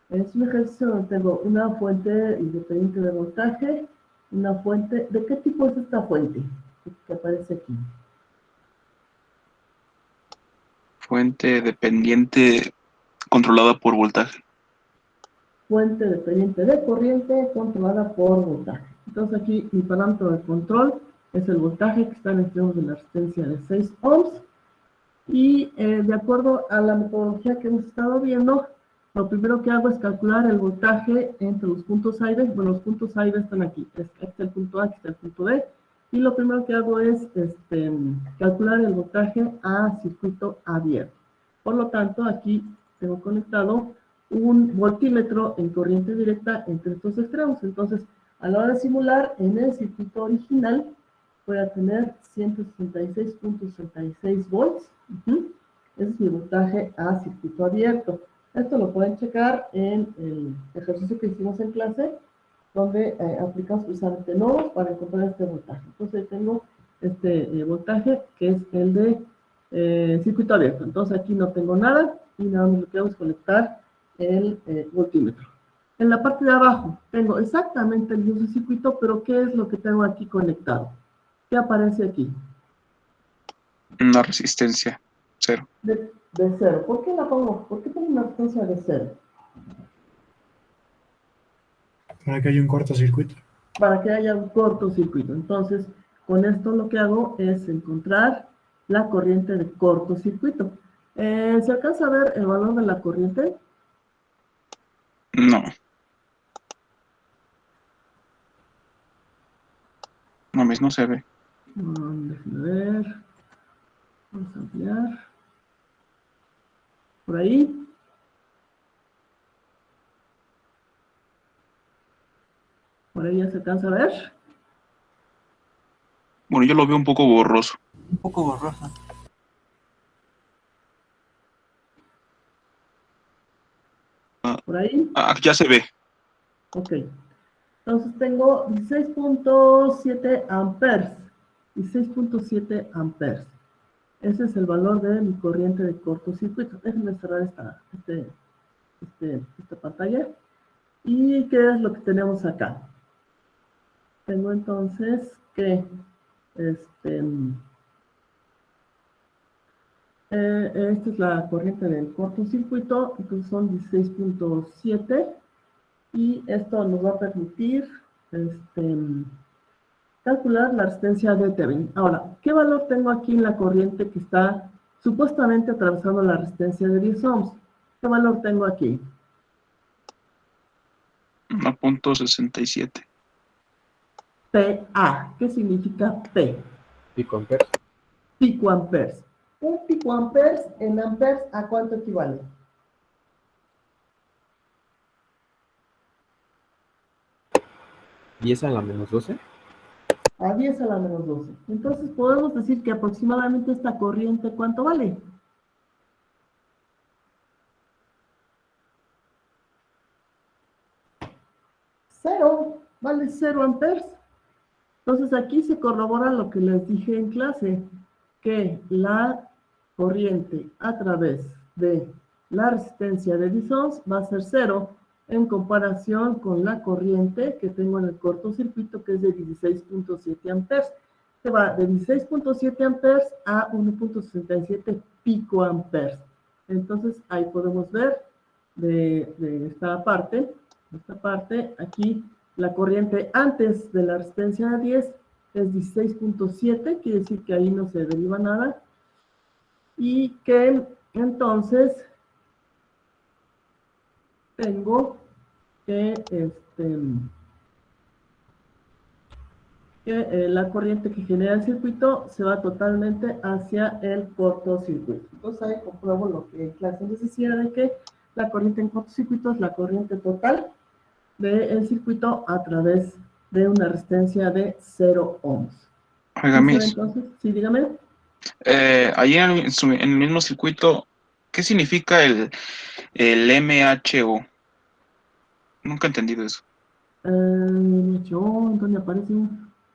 Es un ejercicio donde tengo una fuente independiente de voltaje, una fuente... ¿De qué tipo es esta fuente que aparece aquí? Fuente dependiente controlada por voltaje. Fuente dependiente de corriente controlada por voltaje. Entonces aquí mi parámetro de control es el voltaje que está en extremos de la resistencia de 6 ohms. Y de acuerdo a la metodología que hemos estado viendo, lo primero que hago es calcular el voltaje entre los puntos A y B. Bueno, los puntos A y B están aquí. Aquí está el punto A, aquí está el punto B. Y lo primero que hago es calcular el voltaje a circuito abierto. Por lo tanto, aquí tengo conectado un voltímetro en corriente directa entre estos extremos. Entonces, a la hora de simular en el circuito original, voy a tener 166.66 volts. Ese es mi voltaje a circuito abierto. Esto lo pueden checar en el ejercicio que hicimos en clase, donde aplicamos precisamente nodos para encontrar este voltaje. Entonces tengo este voltaje que es el de circuito abierto. Entonces aquí no tengo nada y nada más lo que hago es conectar el voltímetro. En la parte de abajo tengo exactamente el mismo circuito, pero ¿qué es lo que tengo aquí conectado? ¿Qué aparece aquí? Una resistencia, 0. De 0. ¿Por qué la pongo? ¿Por qué pongo una resistencia de 0? Para que haya un cortocircuito. Para que haya un cortocircuito. Entonces, con esto lo que hago es encontrar la corriente de cortocircuito. ¿Se alcanza a ver el valor de la corriente? No. No se ve. Déjenme ver. Vamos a ampliar. Por ahí. Por ahí ya se alcanza a ver. Bueno, yo lo veo un poco borroso. Un poco borroso. Por ahí. Ya se ve. Ok. Entonces tengo 16.7 amperes. 16.7 amperes. Ese es el valor de mi corriente de cortocircuito. Déjenme cerrar esta pantalla. ¿Y qué es lo que tenemos acá? Tengo entonces que esta es la corriente del cortocircuito, entonces son 16.7 y esto nos va a permitir calcular la resistencia de Tevenin. Ahora, ¿qué valor tengo aquí en la corriente que está supuestamente atravesando la resistencia de 10 ohms? ¿Qué valor tengo aquí? 1.67. PA. ¿Qué significa P? Picoamperes. Picoamperes. Un picoamperes en amperes, ¿a cuánto equivale? ¿10 a la menos 12? A 10 a la menos 12. Entonces podemos decir que aproximadamente esta corriente, ¿cuánto vale? Cero. Vale 0 amperes. Entonces aquí se corrobora lo que les dije en clase, que la corriente a través de la resistencia de 10 ohms va a ser 0 en comparación con la corriente que tengo en el cortocircuito, que es de 16.7 amperes. Se va de 16.7 amperes a 1.67 picoamperes. Entonces, ahí podemos ver de esta parte, aquí la corriente antes de la resistencia de 10 es 16.7, quiere decir que ahí no se deriva nada, y que entonces tengo que, la corriente que genera el circuito se va totalmente hacia el cortocircuito. Entonces ahí compruebo lo que en clase les decía, de que la corriente en cortocircuito es la corriente total del circuito a través de una resistencia de 0 ohms. Oiga, Miss, Entonces, sí, dígame. ahí en el mismo circuito, ¿qué significa el MHO? Nunca he entendido eso. ¿Dónde aparece?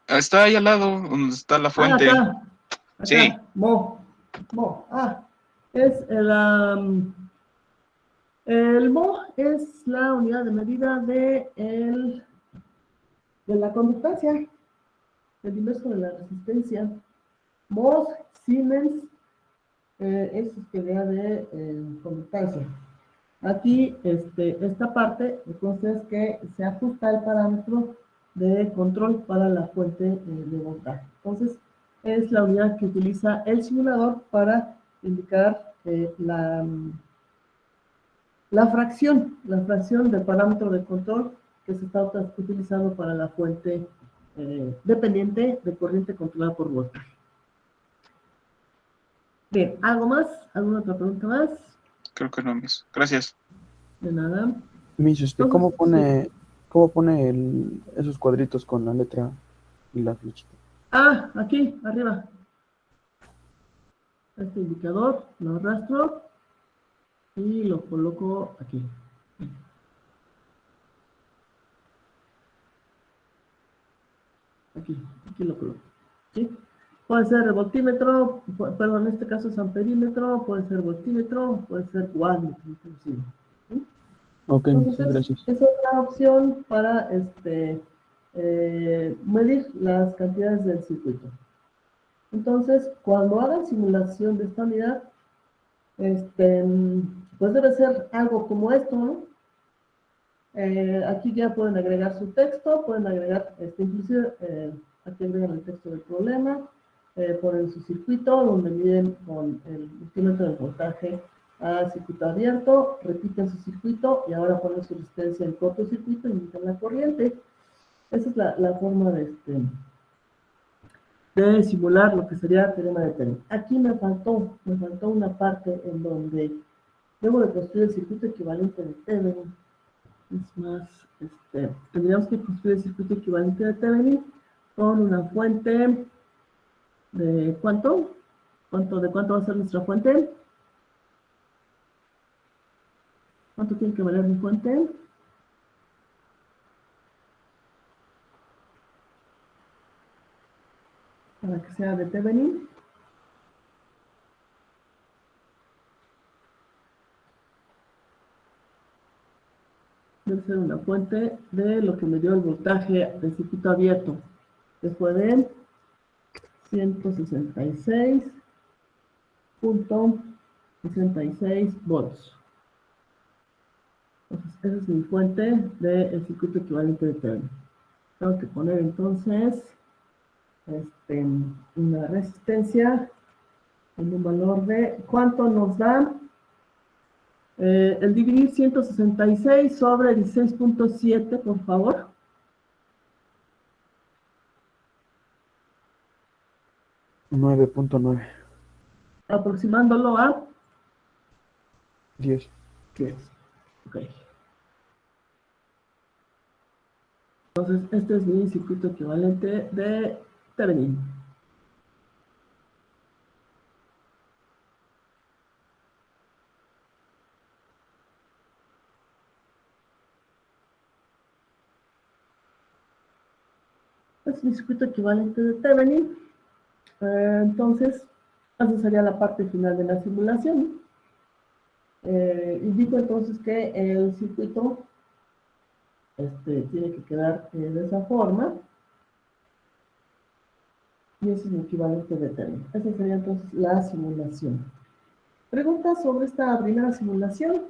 Está ahí al lado, donde está la fuente. Acá. Sí. Mo. Es el mo es la unidad de medida de la conductancia, el inverso de la resistencia. Mos, Siemens, es unidad de conductancia. Aquí, esta parte, entonces, que se ajusta el parámetro de control para la fuente de voltaje. Entonces, es la unidad que utiliza el simulador para indicar la fracción del parámetro de control que se está utilizando para la fuente dependiente de corriente controlada por voltaje. Bien, ¿algo más? ¿Alguna otra pregunta más? Creo que no, Miss. Gracias. De nada. Miss, ¿cómo pone esos cuadritos con la letra y la flechita? Ah, aquí, arriba. Este indicador lo arrastro y lo coloco aquí. Aquí lo coloco. ¿Sí? Puede ser voltímetro, perdón, en este caso es amperímetro, puede ser voltímetro, puede ser wattmetro, inclusive. ¿Sí? Ok, Entonces, gracias. es otra opción para medir las cantidades del circuito. Entonces, cuando hagan simulación de esta unidad, pues debe ser algo como esto, ¿no? Aquí ya pueden agregar su texto, pueden agregar, inclusive, aquí agregan el texto del problema, ponen su circuito, donde miden con el multímetro del voltaje a circuito abierto, repiten su circuito y ahora ponen su resistencia en cortocircuito y miden la corriente. Esa es la forma de simular lo que sería teorema de Thevenin. Aquí me faltó una parte en donde debo de construir el circuito equivalente de Thevenin. Es más, tendríamos que construir el circuito equivalente de Thevenin con una fuente de ¿cuánto? ¿De cuánto va a ser nuestra fuente? ¿Cuánto tiene que valer mi fuente? Para que sea de Thevenin. Debe ser una fuente de lo que me dio el voltaje del circuito abierto, que fue de 166.66 volts. Entonces, esa es mi fuente del circuito equivalente de Thevenin. Tengo que poner entonces una resistencia en un valor de ¿cuánto nos da? El dividir 166 sobre 16.7, por favor. $9.9. Aproximándolo a 10. Ok. Entonces, este es mi circuito equivalente de Thevenin. Es mi circuito equivalente de Thevenin. Entonces, esa sería la parte final de la simulación. Indico entonces que el circuito tiene que quedar de esa forma. Y ese es el equivalente de término. Esa sería entonces la simulación. Preguntas sobre esta primera simulación.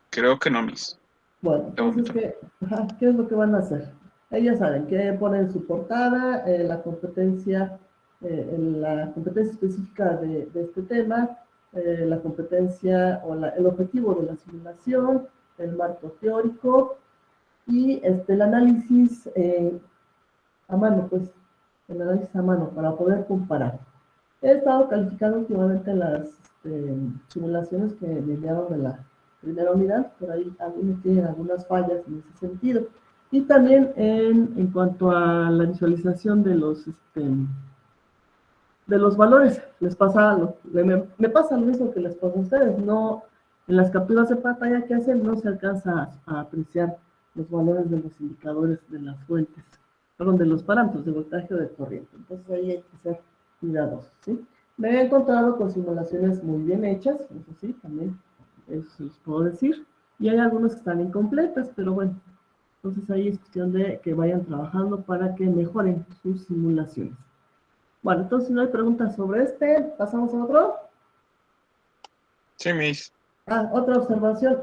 Creo que no, Miss. Bueno, entonces, ¿qué es lo que van a hacer? Ya saben que ponen su portada, la competencia específica de este tema, la competencia o el objetivo de la simulación, el marco teórico y el análisis a mano, pues, el análisis a mano para poder comparar. He estado calificando últimamente las simulaciones que me enviaron de la primera unidad, por ahí algunos tienen algunas fallas en ese sentido. Y también en cuanto a la visualización de los valores, me pasa lo mismo que les pasa a ustedes, no, en las capturas de pantalla que hacen no se alcanza a apreciar los valores de los indicadores de las fuentes, perdón, de los parámetros de voltaje o de corriente, entonces ahí hay que ser cuidadosos, ¿sí? Me he encontrado con simulaciones muy bien hechas, eso sí, también eso se los puedo decir, y hay algunas que están incompletas, pero bueno, entonces ahí es cuestión de que vayan trabajando para que mejoren sus simulaciones. Bueno, entonces si no hay preguntas sobre ¿pasamos a otro? Sí, Miss. Otra observación.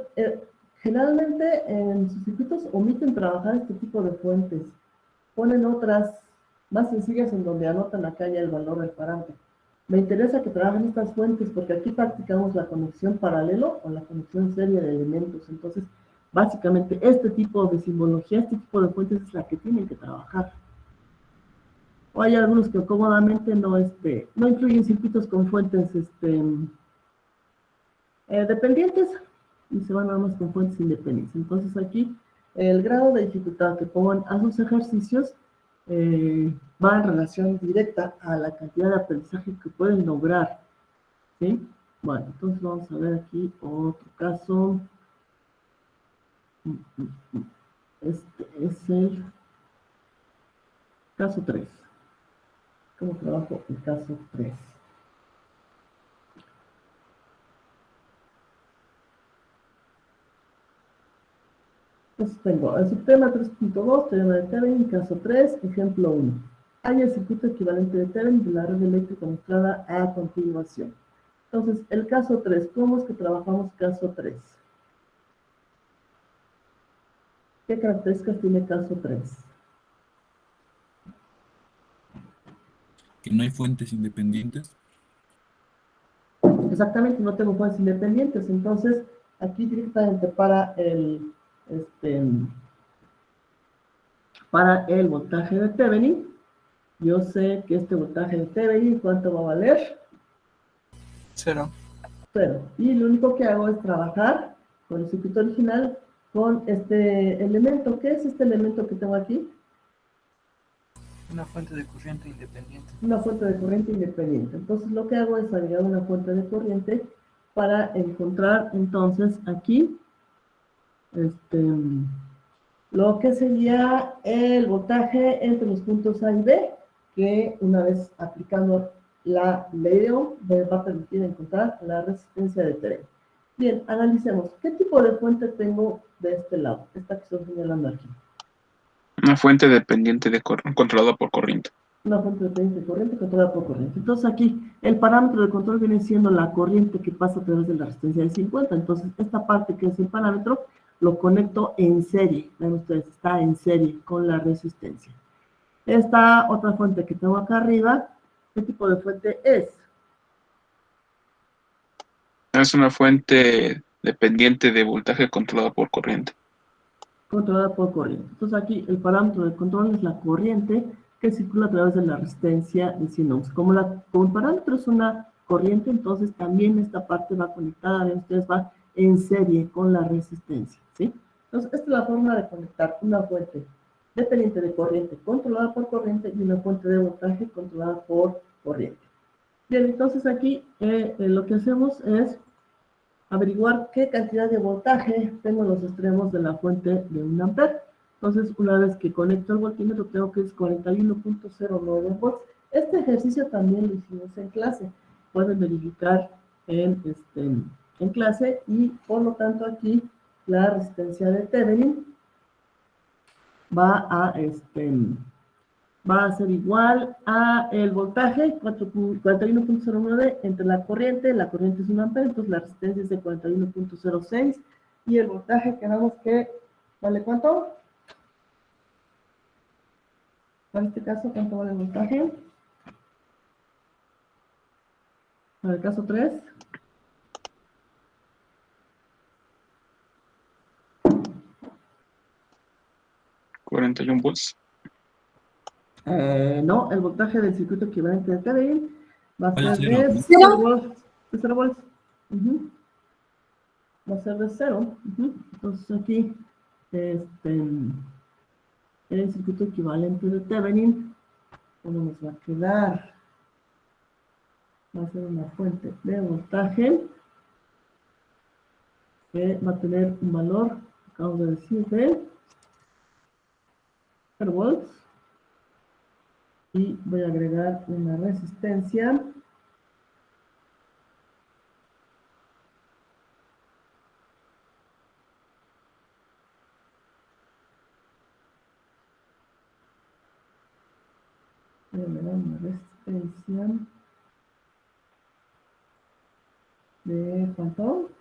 Generalmente en sus circuitos omiten trabajar este tipo de fuentes. Ponen otras más sencillas en donde anotan acá ya el valor del parámetro. Me interesa que trabajen estas fuentes porque aquí practicamos la conexión paralelo o la conexión serie de elementos. Entonces, básicamente este tipo de simbología, este tipo de fuentes es la que tienen que trabajar. O hay algunos que cómodamente no incluyen circuitos con fuentes dependientes y se van nada más con fuentes independientes. Entonces aquí el grado de dificultad que pongan a sus ejercicios va en relación directa a la cantidad de aprendizaje que pueden lograr, ¿sí? Bueno, entonces vamos a ver aquí otro caso. Este es el caso 3. ¿Cómo trabajo el caso 3? Entonces tengo el sistema 3.2, teorema de Thevenin, caso 3, ejemplo 1. Hay el circuito equivalente de Thevenin de la red eléctrica mostrada a continuación. Entonces, el caso 3, ¿cómo es que trabajamos caso 3? ¿Qué características tiene caso 3? Que no hay fuentes independientes. Exactamente, no tengo fuentes independientes, entonces aquí directamente para el voltaje de Thevenin, yo sé que este voltaje de Thevenin, ¿cuánto va a valer? 0. 0. Y lo único que hago es trabajar con el circuito original con este elemento. ¿Qué es este elemento que tengo aquí? Una fuente de corriente independiente. Una fuente de corriente independiente. Entonces lo que hago es agregar una fuente de corriente para encontrar entonces aquí lo que sería el voltaje entre los puntos A y B, que una vez aplicando la ley de Ohm va a permitir encontrar la resistencia de Thevenin. Bien, analicemos. ¿Qué tipo de fuente tengo de este lado? Esta que estoy señalando aquí. Una fuente dependiente controlada por corriente. Una fuente dependiente de corriente controlada por corriente. Entonces aquí el parámetro de control viene siendo la corriente que pasa a través de la resistencia de 50. Entonces esta parte que es el parámetro lo conecto en serie. Ven ustedes, está en serie con la resistencia. Esta otra fuente que tengo acá arriba, ¿qué tipo de fuente es? Es una fuente dependiente de voltaje controlada por corriente. Controlada por corriente. Entonces aquí el parámetro de control es la corriente que circula a través de la resistencia de 100 ohms. Como el parámetro es una corriente, entonces también esta parte va conectada, ustedes va en serie con la resistencia, ¿sí? Entonces esta es la forma de conectar una fuente dependiente de corriente controlada por corriente y una fuente de voltaje controlada por corriente. Bien, entonces aquí lo que hacemos es averiguar qué cantidad de voltaje tengo en los extremos de la fuente de 1 ampere. Entonces, una vez que conecto el voltímetro, tengo que es 41.09 volts, Este ejercicio también lo hicimos en clase. Pueden verificar en clase y por lo tanto aquí la resistencia de Thevenin va a ser igual a el voltaje 41.09 entre la corriente es 1 ampere, entonces la resistencia es de 41.06 y el voltaje quedamos que ¿vale cuánto? Para este caso, ¿cuánto vale el voltaje? Para el caso 3. ¿41 volts? No, el voltaje del circuito equivalente de Thevenin va a Vale, ser cero, de ¿no? 0 volts. De 0 volts. Va a ser de 0. Entonces aquí, en el circuito equivalente de Thevenin, ¿cómo nos va a quedar? Va a ser una fuente de voltaje que va a tener un valor, acabamos de decir, de 0 volts. Y voy a agregar una resistencia de ¿cuánto?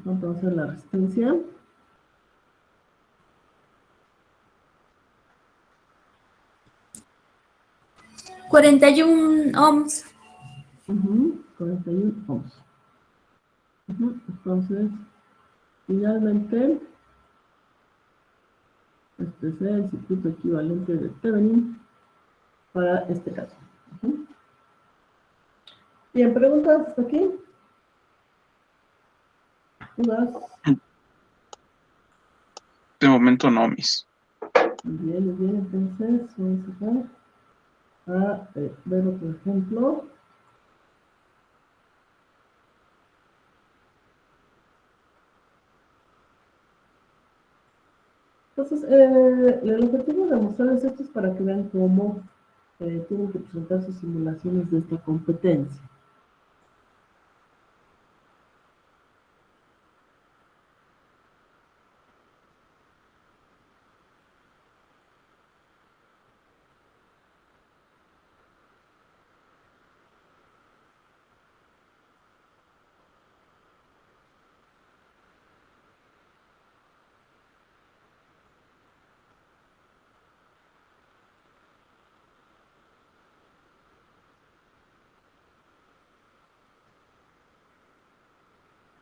¿Cuánto va a ser la resistencia? $41 ohms. 41 ohms. Entonces, finalmente, este es el circuito equivalente de Thevenin para este caso. Bien, ¿preguntas hasta aquí? ¿Dudas? De momento no, mis. Bien, bien, entonces vamos a ver otro ejemplo. Entonces, el objetivo de mostrarles esto es para que vean cómo tienen que presentar sus simulaciones de esta competencia.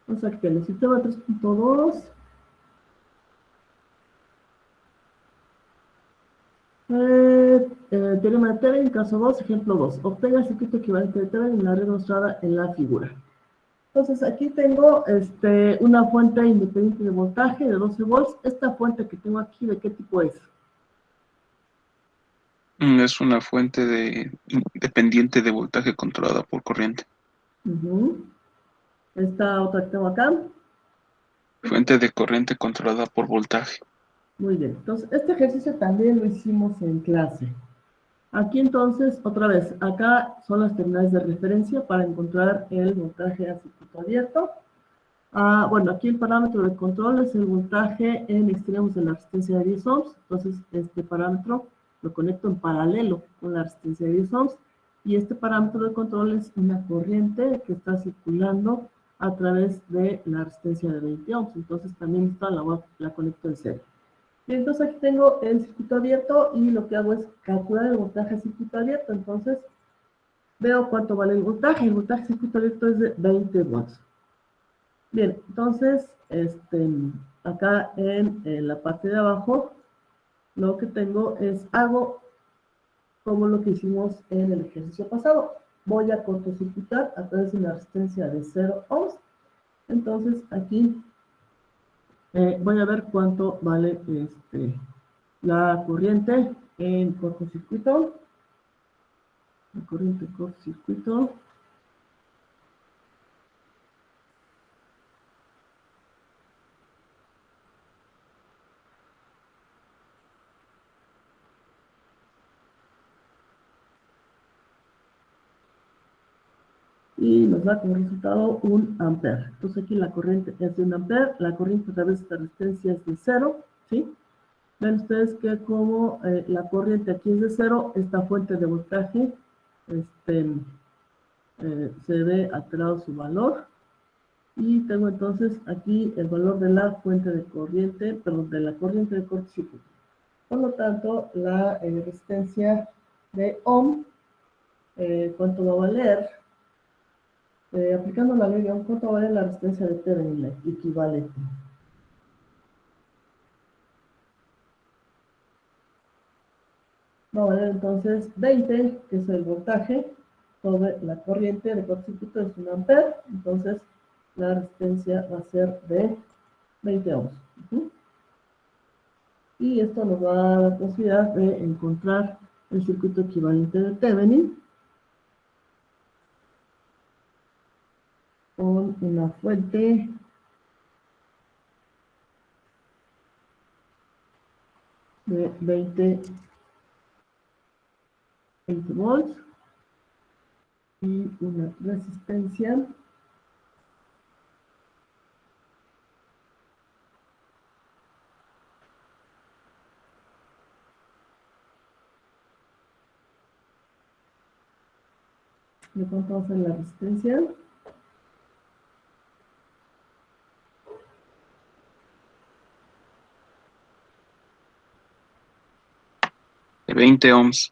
O sea que el sistema 3.2 teorema de Thevenin, caso 2, ejemplo 2. Obtenga el circuito equivalente de Thevenin en la red mostrada en la figura. Entonces aquí tengo una fuente independiente de voltaje de 12 volts. Esta fuente que tengo aquí, ¿de qué tipo es? Es una fuente dependiente de voltaje controlada por corriente. Esta otra que tengo acá. Fuente de corriente controlada por voltaje. Muy bien, entonces este ejercicio también lo hicimos en clase. Aquí entonces, otra vez, acá son las terminales de referencia para encontrar el voltaje a circuito abierto. Bueno, aquí el parámetro de control es el voltaje en extremos de la resistencia de 10 ohms. Entonces, este parámetro lo conecto en paralelo con la resistencia de 10 ohms. Y este parámetro de control es una corriente que está circulando a través de la resistencia de 20 ohms. Entonces, también esta la conecto en serie. Y entonces aquí tengo el circuito abierto y lo que hago es calcular el voltaje a circuito abierto. Entonces, veo cuánto vale el voltaje. El voltaje a circuito abierto es de 20 watts. Bien, entonces, acá en la parte de abajo, lo que tengo es algo como lo que hicimos en el ejercicio pasado. Voy a cortocircuitar a través de una resistencia de 0 ohms. Entonces, aquí voy a ver cuánto vale la corriente en cortocircuito. La corriente en cortocircuito. y nos da como resultado 1 ampere. Entonces aquí la corriente es de 1 ampere, la corriente a través de esta resistencia es de 0, ¿sí? Ven ustedes que como la corriente aquí es de 0, esta fuente de voltaje se ve alterado su valor. Y tengo entonces aquí el valor de la fuente de corriente, perdón, de la corriente de cortocircuito. Por lo tanto, la resistencia de Ohm, ¿cuánto va a valer? Aplicando la ley de Ohm, ¿cuánto vale la resistencia de Thevenin equivalente? Va a valer entonces 20, que es el voltaje, sobre la corriente de cortocircuito es 1 ampere, entonces la resistencia va a ser de 20 ohms. Y esto nos va a dar la posibilidad de encontrar el circuito equivalente de Thevenin con una fuente de 20 volts y una resistencia de cuánto va a ser la resistencia. De 20 ohms.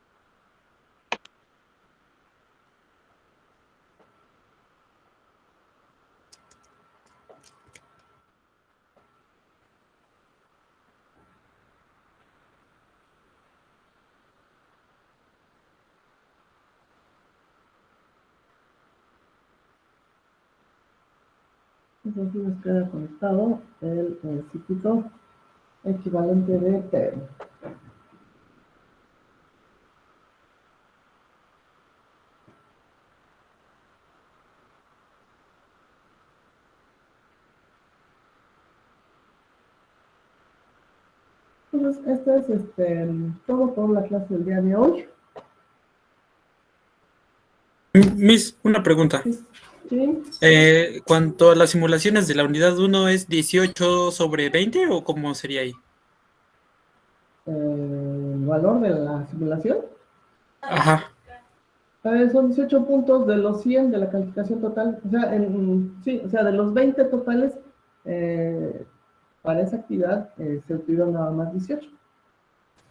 Entonces nos queda conectado el circuito equivalente de Thevenin. Entonces, esto es todo por la clase del día de hoy. Miss, una pregunta. Sí. Cuanto a las simulaciones de la unidad 1, ¿es 18 sobre 20 o cómo sería ahí? El valor de la simulación. Ajá. Son 18 puntos de los 100 de la calificación total. O sea, sí, o sea, de los 20 totales, para esa actividad se obtuvieron nada más 18.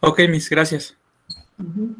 Ok, Miss, gracias. Ujú.